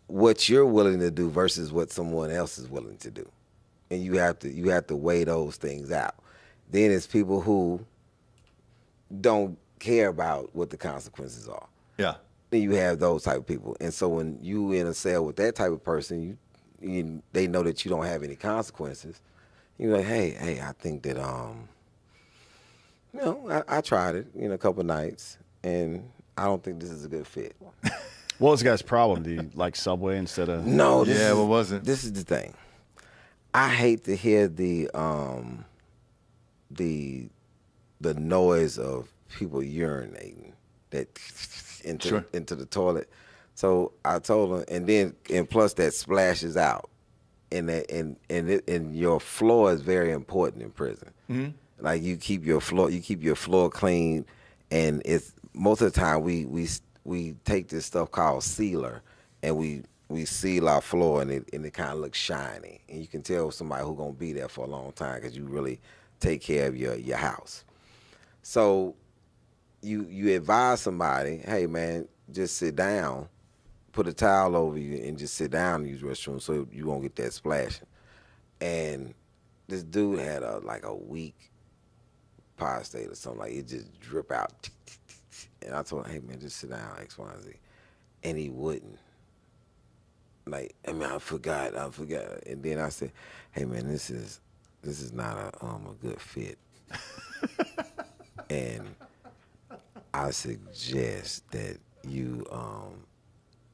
what you're willing to do versus what someone else is willing to do, and you have to weigh those things out. Then it's people who don't care about what the consequences are.
Yeah.
Then you have those type of people, and so when you in a cell with that type of person, they know that you don't have any consequences. You're like, hey, I think that I tried it a couple nights, and I don't think this is a good fit.
What was the guy's problem? Do you like Subway instead of?
No,
what was it?
This is the thing. I hate to hear the noise of people urinating into the toilet. So I told him, and plus that splashes out, and your floor is very important in prison. Mm-hmm. Like you keep your floor clean, and it's most of the time we take this stuff called sealer, and we seal our floor, and it kind of looks shiny, and you can tell somebody who's gonna be there for a long time because you really take care of your house. So you advise somebody, hey man, just sit down, put a towel over you, and just sit down and use the restroom so you won't get that splashing. And this dude had a weak Empire State or something. Like, it just drip out. And I told him, hey, man, just sit down, X, Y, and Z. And he wouldn't. Like, I mean, I forgot. And then I said, hey, man, this is not a good fit. And I suggest that you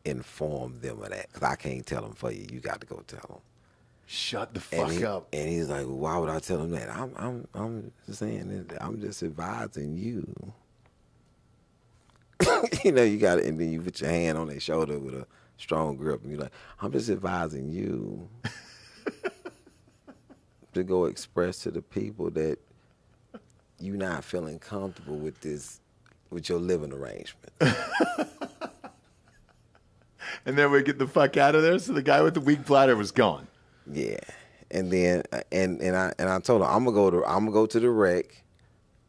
inform them of that, because I can't tell them for you. You got to go tell them.
Shut the fuck up.
And he's like, well, why would I tell him that? I'm just saying that I'm just advising you. You know, you got it, and then you put your hand on their shoulder with a strong grip, and you're like, I'm just advising you to go express to the people that you're not feeling comfortable with this, with your living arrangement.
And then we get the fuck out of there. So the guy with the weak bladder was gone.
Yeah, and then and I told him I'm gonna go to the rec,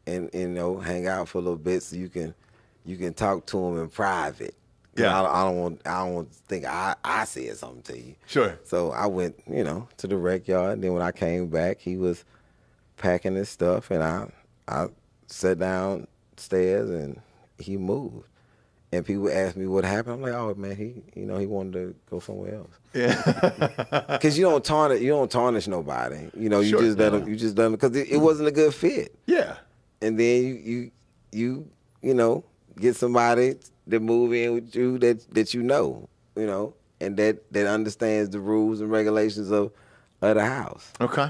and you know, hang out for a little bit so you can talk to him in private.
Yeah,
I don't want to think I said something to you.
Sure.
So I went, you know, to the rec yard. And then when I came back, he was packing his stuff, and I sat downstairs and he moved. And people ask me what happened. I'm like, oh man, he wanted to go somewhere else. Yeah. Because you don't tarnish nobody. You know, you just let him because it wasn't a good fit.
Yeah.
And then you know, get somebody to move in with you that you know, and that understands the rules and regulations of the house.
Okay.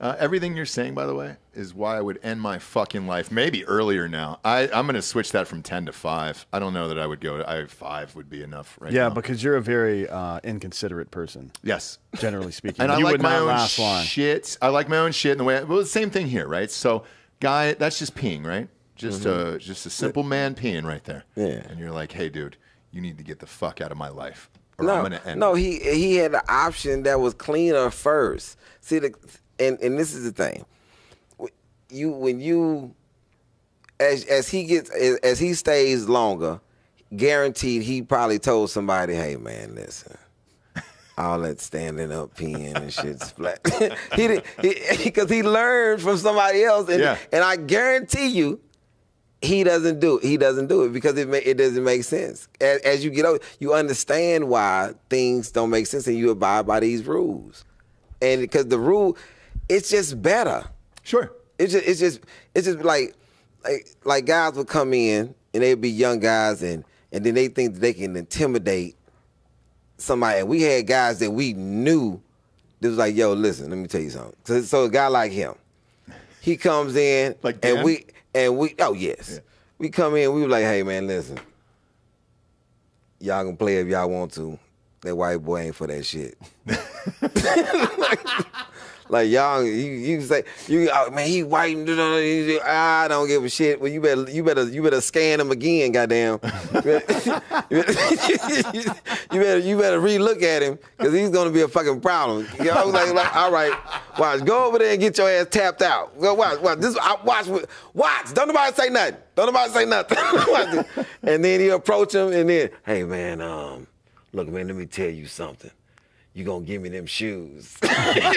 Everything you're saying, by the way, is why I would end my fucking life. Maybe earlier now. I'm going to switch that from 10 to 5. I don't know that I would go. 5 would be enough right now.
Yeah, because you're a very inconsiderate person.
Yes.
Generally speaking.
And I
you
like
would
my
not
own
last long.
shit. I like my own shit in the way. Well, the same thing here, right? So, guy, that's just peeing, right? Just a simple man peeing right there.
Yeah.
And you're like, hey, dude, you need to get the fuck out of my life, or I'm going to end it.
He had the option that was cleaner first. See, and this is the thing. As he stays longer, guaranteed he probably told somebody, hey man, listen, all that standing up peeing and shit's flat. Because he learned from somebody else, and I guarantee you, he doesn't do it because it doesn't make sense. As you get older, you understand why things don't make sense, and you abide by these rules. And because the rule, it's just better.
Sure.
It's just like guys would come in and they'd be young guys and then they think that they can intimidate somebody. And we had guys that we knew that was like, yo, listen, let me tell you something. So a guy like him, he comes in
like
and
Dan?
oh yes. Yeah. We come in, we were like, hey man, listen. Y'all can play if y'all want to. That white boy ain't for that shit. Like y'all, you say man, he white. I don't give a shit. Well, you better scan him again, goddamn. you better relook at him because he's gonna be a fucking problem. You know, I was like, all right, watch, go over there and get your ass tapped out. Go watch. Watch. Don't nobody say nothing. And then he approach him and then, hey man, look man, let me tell you something. You gonna give me them shoes. Look at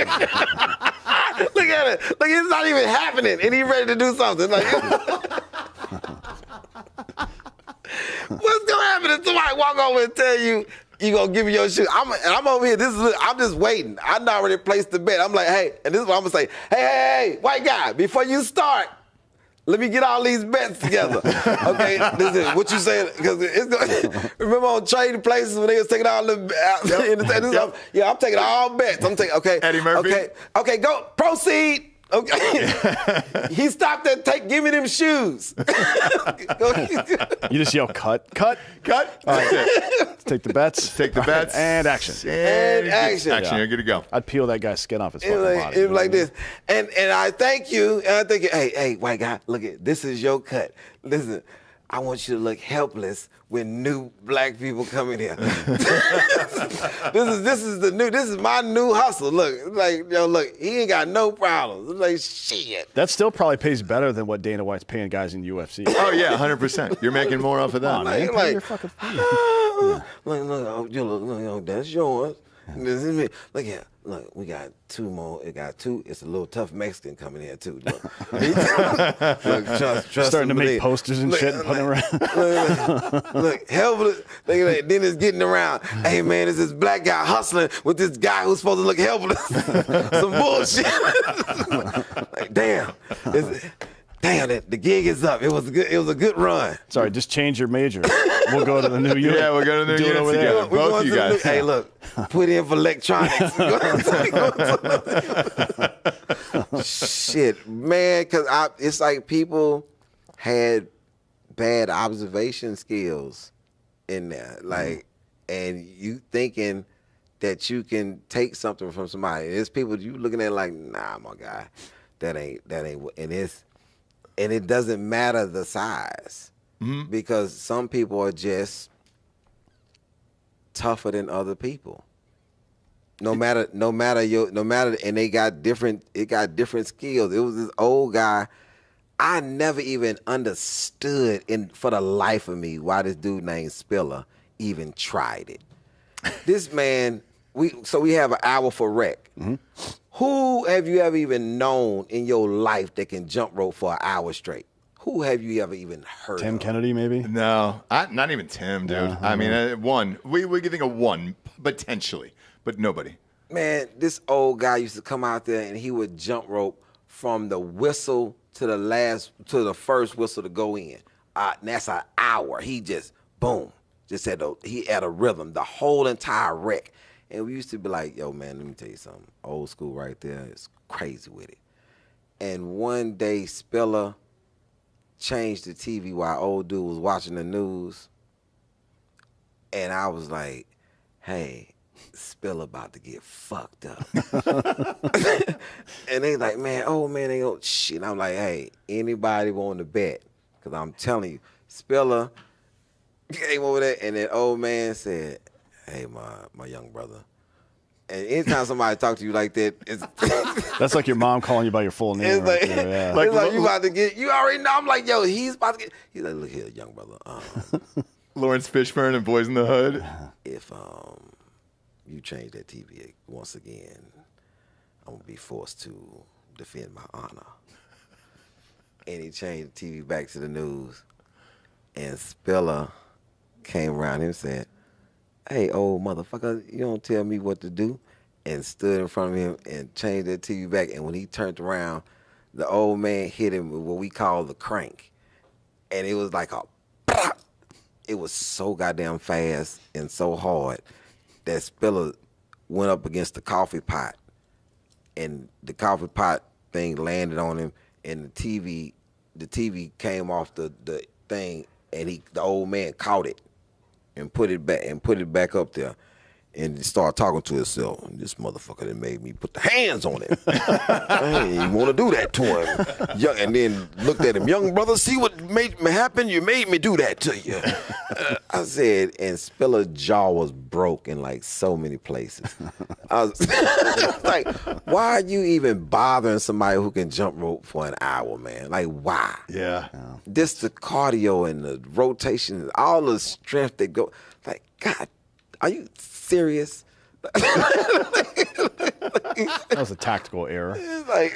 it. Look, it's not even happening. And he ready to do something. Like, what's gonna happen if somebody walk over and tell you gonna give me your shoes? I'm over here. I'm just waiting. I already placed the bet. I'm like, hey, and this is what I'm gonna say. Hey, white guy, before you start, let me get all these bets together. Okay, listen, what you saying? Because remember on Trading Places when they was taking all the yeah, I'm taking all bets. I'm taking
Eddie Murphy.
Okay, go proceed. Okay, he stopped at give me them shoes.
You just yell cut. All right. Take the bets. And action.
And action.
Action. You're good to go.
I'd peel that guy's skin off his fucking body.
It was like this. And I thank you. And I think, hey, white guy, look at this is your cut. Listen, I want you to look helpless when new black people come in here. This is my new hustle. Look, look, he ain't got no problems. It's like shit.
That still probably pays better than what Dana White's paying guys in UFC.
Oh yeah, 100%. You're making more off of that.
Look, that's yours. Look here. Look, we got 2 more. It got 2. It's a little tough Mexican coming here too. Look, look trust
Starting to
me.
make posters and shit and putting around.
Look, helpless. Then it's getting around. Hey man, it's this black guy hustling with this guy who's supposed to look helpless. Some bullshit. Like, damn. Damn, the gig is up. It was a good run.
Sorry, just change your major. We'll go to the new unit.
Yeah, we'll go to the new unit
over
together.
there.
Both you guys.
Hey, look, put in for electronics. Shit, man, because it's like people had bad observation skills in there, like, and you thinking that you can take something from somebody. And there's people you looking at like, nah, my guy, that ain't, and it doesn't matter the size because some people are just tougher than other people. No matter, and they got different. It got different skills. It was this old guy. I never even understood for the life of me why this dude named Spiller even tried it. This man, we have an hour for rec. Who have you ever even known in your life that can jump rope for an hour straight? Who have you ever even heard
Tim
of?
Kennedy, maybe?
No, not even Tim, dude. I mean, one. We could think of one, potentially, but nobody.
Man, this old guy used to come out there and he would jump rope from the whistle to the first whistle to go in. And that's an hour. He just, boom, he had a rhythm, the whole entire wreck. And we used to be like, yo, man, let me tell you something. Old school right there. It's crazy with it. And one day, Spiller changed the TV while old dude was watching the news. And I was like, hey, Spiller about to get fucked up. And they like, man, old man, they go, shit. And I'm like, hey, anybody want to bet? Because I'm telling you, Spiller came over there, and that old man said, hey, my young brother. And anytime somebody talk to you like that, it's
That's like your mom calling you by your full name.
it's
Right
like,
there, yeah.
it's like you about to get. You already know. I'm like, yo, he's about to get. He's like, look here, young brother.
Lawrence Fishburne and Boys in the Hood.
If you change that TV once again, I'm gonna be forced to defend my honor. And he changed the TV back to the news, and Spiller came around and said, hey, old motherfucker, you don't tell me what to do, and stood in front of him and changed that TV back. And when he turned around, the old man hit him with what we call the crank. And it was like it was so goddamn fast and so hard that Spiller went up against the coffee pot, and the coffee pot thing landed on him, and the TV came off the thing, and the old man caught it and put it back up there, and started talking to himself. This motherfucker that made me put the hands on him. I didn't even want to do that to him. And then looked at him, young brother, see what made me happen? You made me do that to you. I said, and Spiller's jaw was broke in like so many places. I was like, why are you even bothering somebody who can jump rope for an hour, man? Like, why?
Yeah.
This the cardio and the rotation, all the strength that go. Like, God, are you serious?
That was a tactical error.
It's like,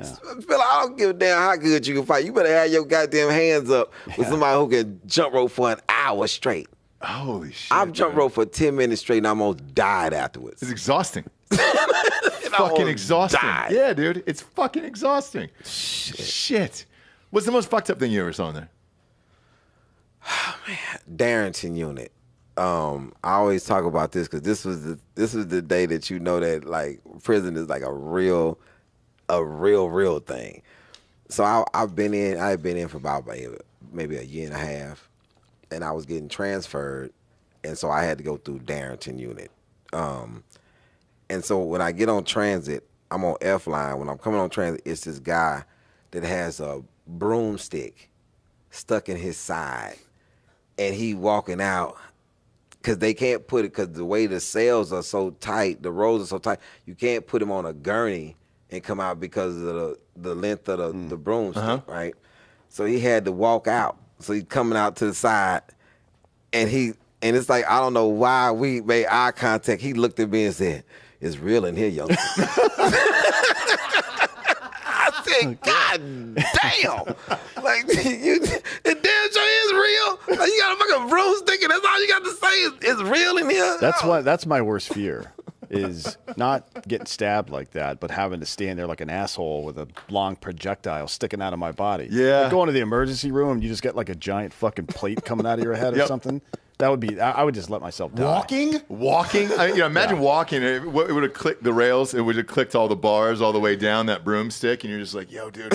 Spiller, I don't give a damn how good you can fight. You better have your goddamn hands up with somebody who can jump rope for an hour straight.
Holy shit.
I've jumped rope for 10 minutes straight and I almost died afterwards.
It's exhausting. Fucking exhausting.
died.
Yeah, dude. It's fucking exhausting. Shit. What's the most fucked up thing you ever saw in there?
Darrington unit. I always talk about this because this was the day that you know that like prison is like a real thing. So I've been in for about maybe a year and a half, and I was getting transferred, and so I had to go through Darrington unit. And so when I get on transit, I'm on F line. When I'm coming on transit, it's this guy that has a broomstick stuck in his side, and he walking out. Because they can't put it, because the way the cells are so tight, the rows are so tight, you can't put him on a gurney and come out because of the length of the broomstick, right? So he had to walk out. So he's coming out to the side, and And it's like, I don't know why we made eye contact. He looked at me and said, "It's real in here, young." I said, "God damn!" Like, it damn sure is real. Like, you got a fucking broomstick, and that's all you got to say is it's real in here.
That's my worst fear. Is not getting stabbed like that, but having to stand there like an asshole with a long projectile sticking out of my body.
Yeah.
Like going to the emergency room and you just get like a giant fucking plate coming out of your head or something. That would be, I would just let myself die.
Walking. Imagine walking. It would have clicked the rails. It would have clicked all the bars all the way down that broomstick, and you're just like, "Yo, dude,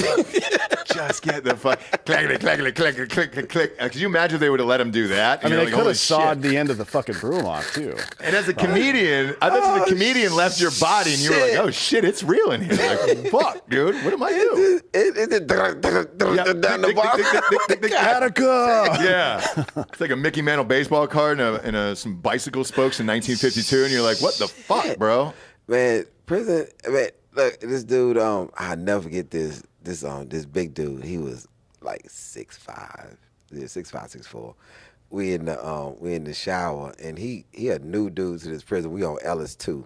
just get the fuck clackety, clackety, clackety, click, click." Could you imagine if they would have let him do that?
I mean, they
like,
could have
shit.
sawed the end of the fucking broom off too.
And as a comedian, I bet the comedian left your body, and you were like, "Oh shit, it's real in here." Like, fuck, dude, what am I doing?
It down the bar.
Attica.
Yeah, it's like a Mickey Mantle baseball card and some bicycle spokes in 1952, and you're like, "What the fuck, bro?"
Man, prison. Man, look, this dude. I never forget this big dude. He was like 6'5", 6'5", 6'4". We in the shower, and he a new dude to this prison. We on Ellis 2,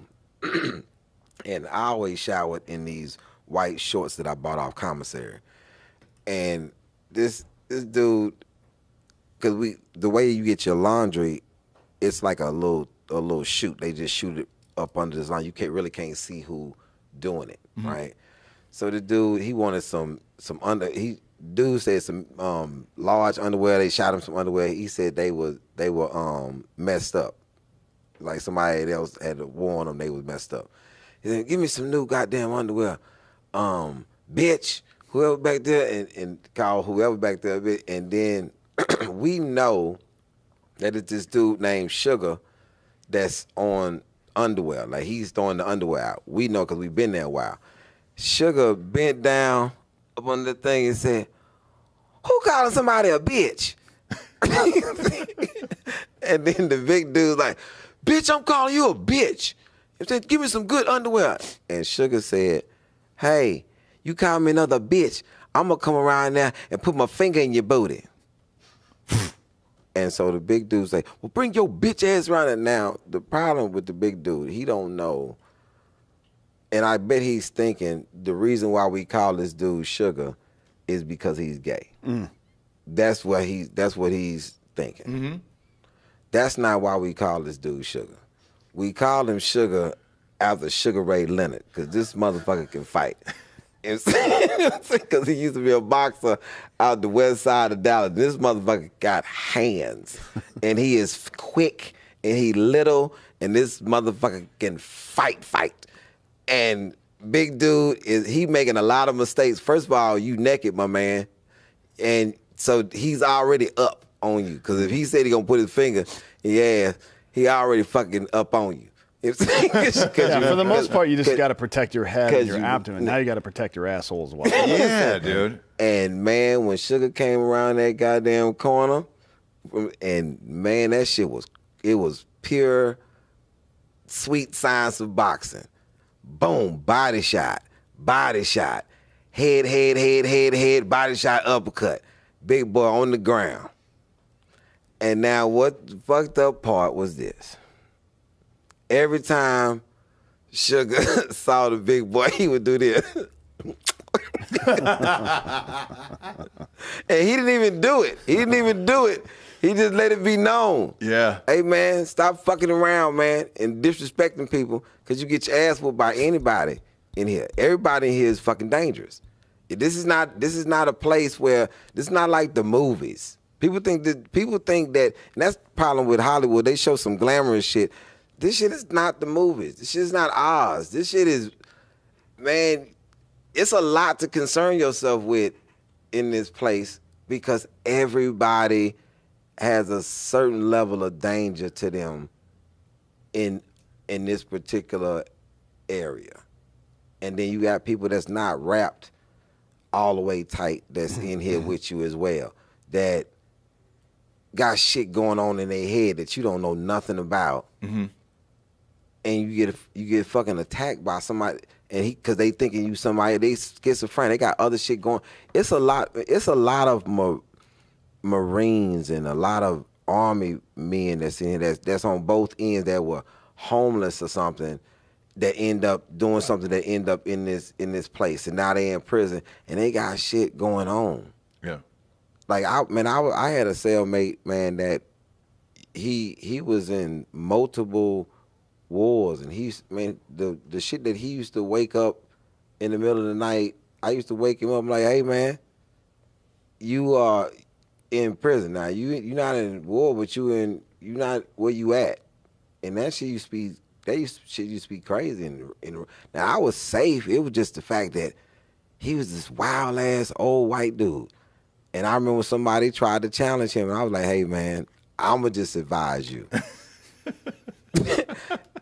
and I always showered in these white shorts that I bought off commissary, and this dude. Because the way you get your laundry, it's like a little chute. They just shoot it up under this line. You can't see who doing it, right? So the dude, he wanted some dude said some large underwear. They shot him some underwear. He said they were messed up, like somebody else had worn them. They was messed up. He said, "Give me some new goddamn underwear, bitch." Whoever back there and call whoever back there, bitch. And then we know that it's this dude named Sugar that's on underwear. Like, he's throwing the underwear out. We know because we've been there a while. Sugar bent down up on the thing and said, "Who calling somebody a bitch?" And then the big dude's like, "Bitch, I'm calling you a bitch." He said, "Give me some good underwear." And Sugar said, "Hey, you call me another bitch, I'm going to come around there and put my finger in your booty." And so the big dude's like, "Well, bring your bitch ass around it." Now, the problem with the big dude, he don't know, and I bet he's thinking the reason why we call this dude Sugar is because he's gay. That's what he's thinking. Mm-hmm. That's not why we call this dude Sugar. We call him Sugar after Sugar Ray Leonard, because this motherfucker can fight. Because he used to be a boxer out the west side of Dallas. This motherfucker got hands, and he is quick, and he little, and this motherfucker can fight. And big dude, he making a lot of mistakes. First of all, you naked, my man, and so he's already up on you. Because if he said he gonna put his finger in your ass, he already fucking up on you.
For the most part, you just got to protect your head and your abdomen. Now you got to protect your asshole as well.
Yeah, dude.
And man, when Sugar came around that goddamn corner, and man, that shit was pure sweet science of boxing. Boom, body shot, head, body shot, uppercut. Big boy on the ground. And now what the fucked up part was this. Every time Sugar saw the big boy, he would do this. And he didn't even do it. He just let it be known.
Yeah.
Hey, man, stop fucking around, man, and disrespecting people, because you get your ass whooped by anybody in here. Everybody in here is fucking dangerous. This is not a place where, this is not like the movies. People think that, and that's the problem with Hollywood. They show some glamorous shit. This shit is not the movies. This shit is not ours. This shit is, man, it's a lot to concern yourself with in this place, because everybody has a certain level of danger to them in this particular area. And then you got people that's not wrapped all the way tight that's in here with you as well, that got shit going on in their head that you don't know nothing about. Mm-hmm. And you get fucking attacked by somebody, and because they thinking you somebody, they schizophrenic, they got other shit going. It's a lot of Marines and a lot of army men that's in here that's on both ends that were homeless or something that end up doing something that end up in this place, and now they in prison and they got shit going on.
Yeah.
Like I had a cellmate, man, that he was in multiple wars, and the shit that he used to wake up in the middle of the night, I used to wake him up like, hey man, you are in prison now. You're not in war, but you not where you at. And that shit used to be shit used to be crazy. And now I was safe. It was just the fact that he was this wild ass old white dude. And I remember somebody tried to challenge him, and I was like, hey man, I'ma just advise you.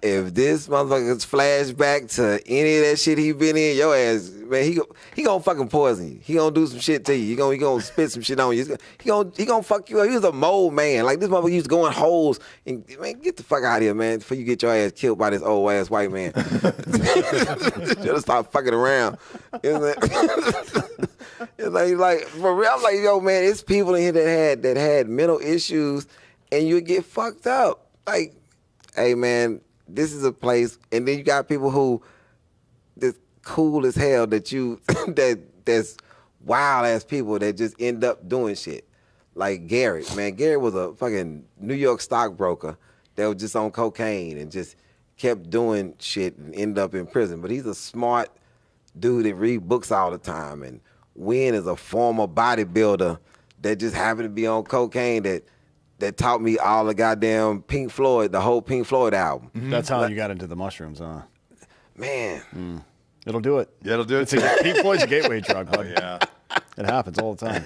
If this motherfucker's flashback to any of that shit he been in, your ass, man, he gonna fucking poison you. He gonna do some shit to you. He gonna spit some shit on you. He gonna fuck you up. He was a mole man. Like this motherfucker used to go in holes and man, get the fuck out of here, man, before you get your ass killed by this old ass white man. Just stop fucking around. You know what I'm saying? It's like for real, I'm like, yo, man, it's people in here that had mental issues, and you get fucked up. Like, hey, man, this is a place, and then you got people who that's cool as hell that's wild ass people that just end up doing shit. Like Garrett, man, Garrett was a fucking New York stockbroker that was just on cocaine and just kept doing shit and ended up in prison. But he's a smart dude that read books all the time. And Wynn is a former bodybuilder that just happened to be on cocaine that taught me all the goddamn Pink Floyd, the whole Pink Floyd album.
Mm-hmm. That's how you got into the mushrooms, huh?
Man.
It'll do it.
Yeah, it'll do it.
Pink Floyd's a gateway drug, bud.
Oh, yeah.
It happens all the time.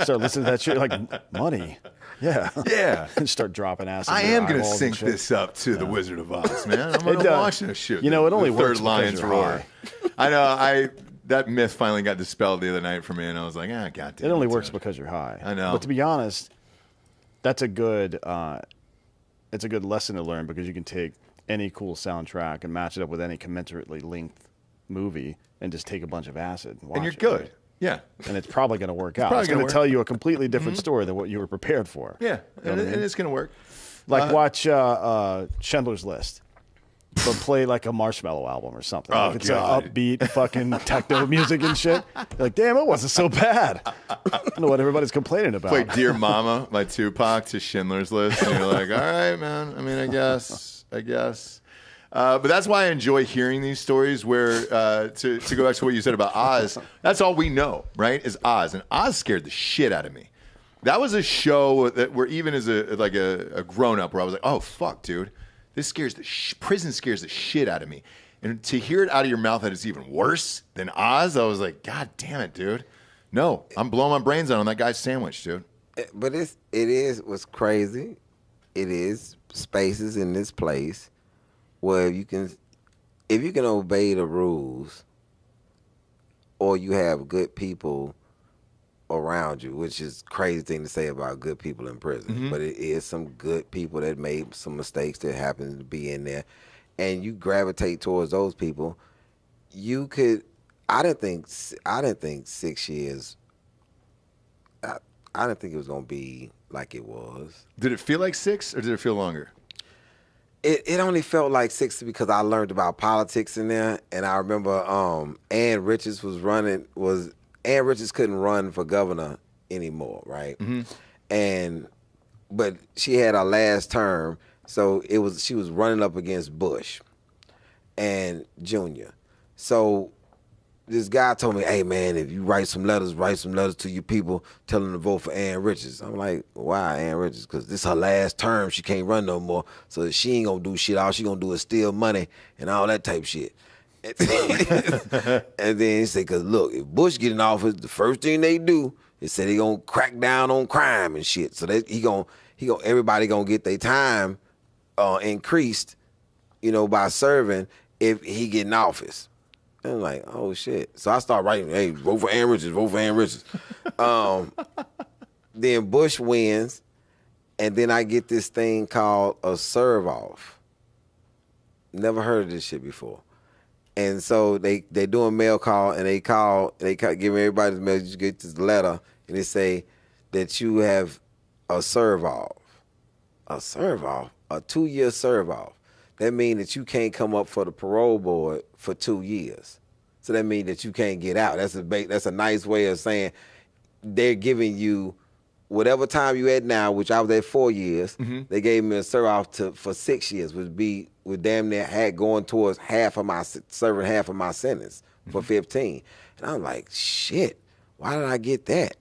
Start listening to that shit like, money. Yeah.
Yeah.
And start dropping acid.
I
in your
am going to
eyeballs and
sync
shit.
this up to The Wizard of Oz, man. I'm going to watch this shit.
You know, it only
the
works
Third
because
Lion's
you're
Roar.
high.
I know. That myth finally got dispelled the other night for me, and I was like, goddamn.
It only works because you're high.
I know.
But to be honest, that's a good it's a good lesson to learn, because you can take any cool soundtrack and match it up with any commensurately linked movie and just take a bunch of acid and watch
And you're
it,
good.
right?
Yeah.
And it's probably going to work out.
probably
It's going
gonna
to tell
work.
you a completely different story than what you were prepared for.
Yeah.
You know what I mean?
It's going to work.
Like watch Schindler's List, but play like a Marshmallow album or something.
Oh,
like it's
God.
an upbeat fucking techno music and shit. You're like, damn, it wasn't so bad. I don't know what everybody's complaining about.
Play Dear Mama by Tupac to Schindler's List, and you're like, all right, man. I mean, I guess. But that's why I enjoy hearing these stories where, to go back to what you said about Oz, that's all we know, right, is Oz. And Oz scared the shit out of me. That was a show that where even as a grown-up where I was like, oh, fuck, dude. This scares prison scares the shit out of me. And to hear it out of your mouth that it's even worse than Oz, I was like, God damn it, dude. No, I'm blowing my brains out on that guy's sandwich, dude.
But it is what's crazy. It is spaces in this place where if you can obey the rules, or you have good people around you, which is a crazy thing to say about good people in prison, but it is some good people that made some mistakes that happen to be in there, and you gravitate towards those people. You could. I didn't think 6 years. I didn't think it was gonna be like it was.
Did it feel like 6 or did it feel longer?
It only felt like 6 because I learned about politics in there, and I remember Ann Richards Ann Richards couldn't run for governor anymore, right? But she had her last term, so she was running up against Bush and Jr. So this guy told me, hey man, if you write some letters to your people, tell them to vote for Ann Richards. I'm like, why Ann Richards? Because this her last term, she can't run no more, so she ain't gonna do shit. All she gonna do is steal money and all that type shit. And then he said, because look, if Bush get in office, the first thing they do is say they gonna crack down on crime and shit. So everybody gonna get their time increased, by serving if he get in office. And I'm like, oh shit. So I start writing, hey, vote for Ann Richards, vote for Ann Richards. Then Bush wins, and then I get this thing called a serve off. Never heard of this shit before. And so they do a mail call, and they give everybody the mail. You get this letter, and they say that you have a serve-off. A serve-off? A 2-year serve-off. That means that you can't come up for the parole board for 2 years. So that means that you can't get out. That's a nice way of saying they're giving you whatever time you at now, which I was at 4 years. They gave me a serve-off for 6 years, would damn near going towards serving half of my sentence for 15. And I'm like, shit, why did I get that?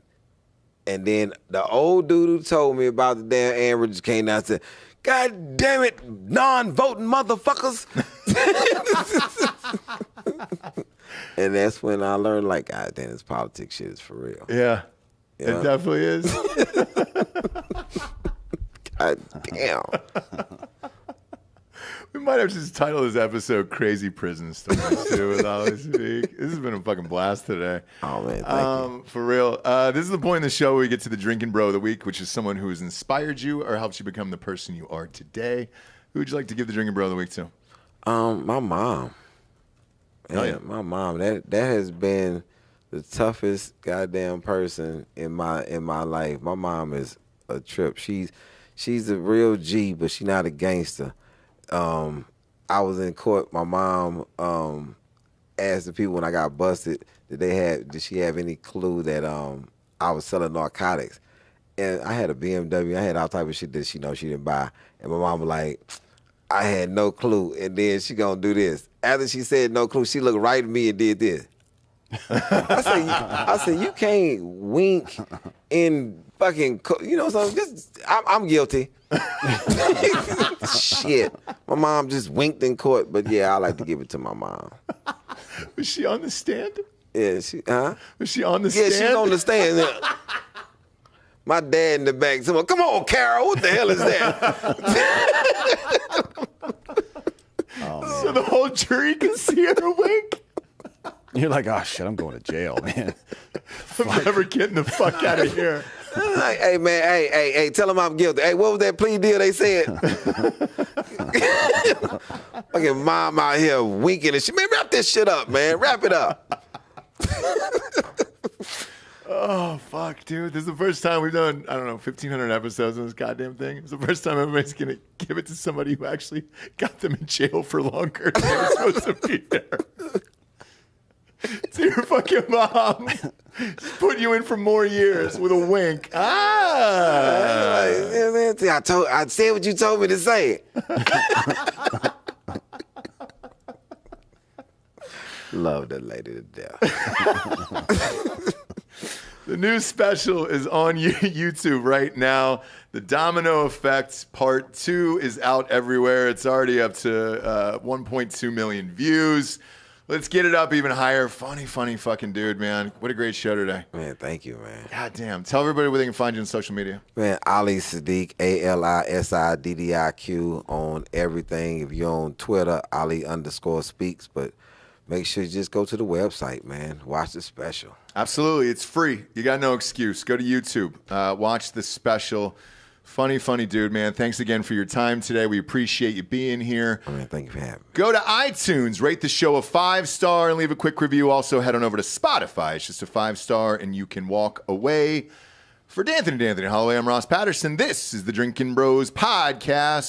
And then the old dude who told me about the damn average came down and said, God damn it, non-voting motherfuckers. And that's when I learned, like, God damn, this politics shit is for real.
Yeah.
Yeah.
It definitely is.
God damn.
We might have to just title this episode Crazy Prison Stories, too, with Ali Saddiq. This has been a fucking blast today.
Oh, man, thank you.
For real. This is the point in the show where we get to the Drinkin' Bro of the Week, which is someone who has inspired you or helps you become the person you are today. Who would you like to give the Drinkin' Bro of the Week to?
My mom.
Oh, yeah.
My mom. That has been the toughest goddamn person in my life. My mom is a trip. She's a real G, but she's not a gangster. I was in court. My mom asked the people when I got busted, did she have any clue that I was selling narcotics? And I had a BMW. I had all type of shit that she didn't buy. And my mom was like, I had no clue. And then she gonna do this. After she said no clue, she looked right at me and did this. I said, you can't wink in fucking, something. I'm guilty. Shit. My mom just winked in court, but yeah, I like to give it to my mom.
Was she on the stand?
Yeah,
Was she on the stand?
Yeah, she's on the stand. My dad in the back said, come on, Carol, what the hell is that?
So the whole jury can see her wink?
You're like, oh, shit, I'm going to jail, man.
I'm never getting the fuck out of here.
Hey, man, hey, tell them I'm guilty. Hey, what was that plea deal they said? Fucking mom out here winking and shit. Man, wrap this shit up, man. Wrap it up.
Oh, fuck, dude. This is the first time we've done, 1,500 episodes on this goddamn thing. It's the first time everybody's going to give it to somebody who actually got them in jail for longer than they were supposed to be there. To your fucking mom. Just put you in for more years with a wink.
I said what you told me to say. Love that lady to death.
The new special is on YouTube right now. The Domino Effect Part 2 is out everywhere. It's already up to 1.2 million views. Let's get it up even higher. Funny fucking dude, man. What a great show today.
Man, thank you, man.
God damn. Tell everybody where they can find you on social media.
Man, Ali Saddiq, ALISIDDIQ on everything. If you're on Twitter, Ali_speaks. But make sure you just go to the website, man. Watch the special.
Absolutely. It's free. You got no excuse. Go to YouTube. Watch the special. Funny dude, man. Thanks again for your time today. We appreciate you being here.
Oh, man, thank you for having me.
Go to iTunes, rate the show a 5-star, and leave a quick review. Also, head on over to Spotify. It's just a 5-star, and you can walk away. For D'Anthony Holloway, I'm Ross Patterson. This is the Drinkin' Bros Podcast.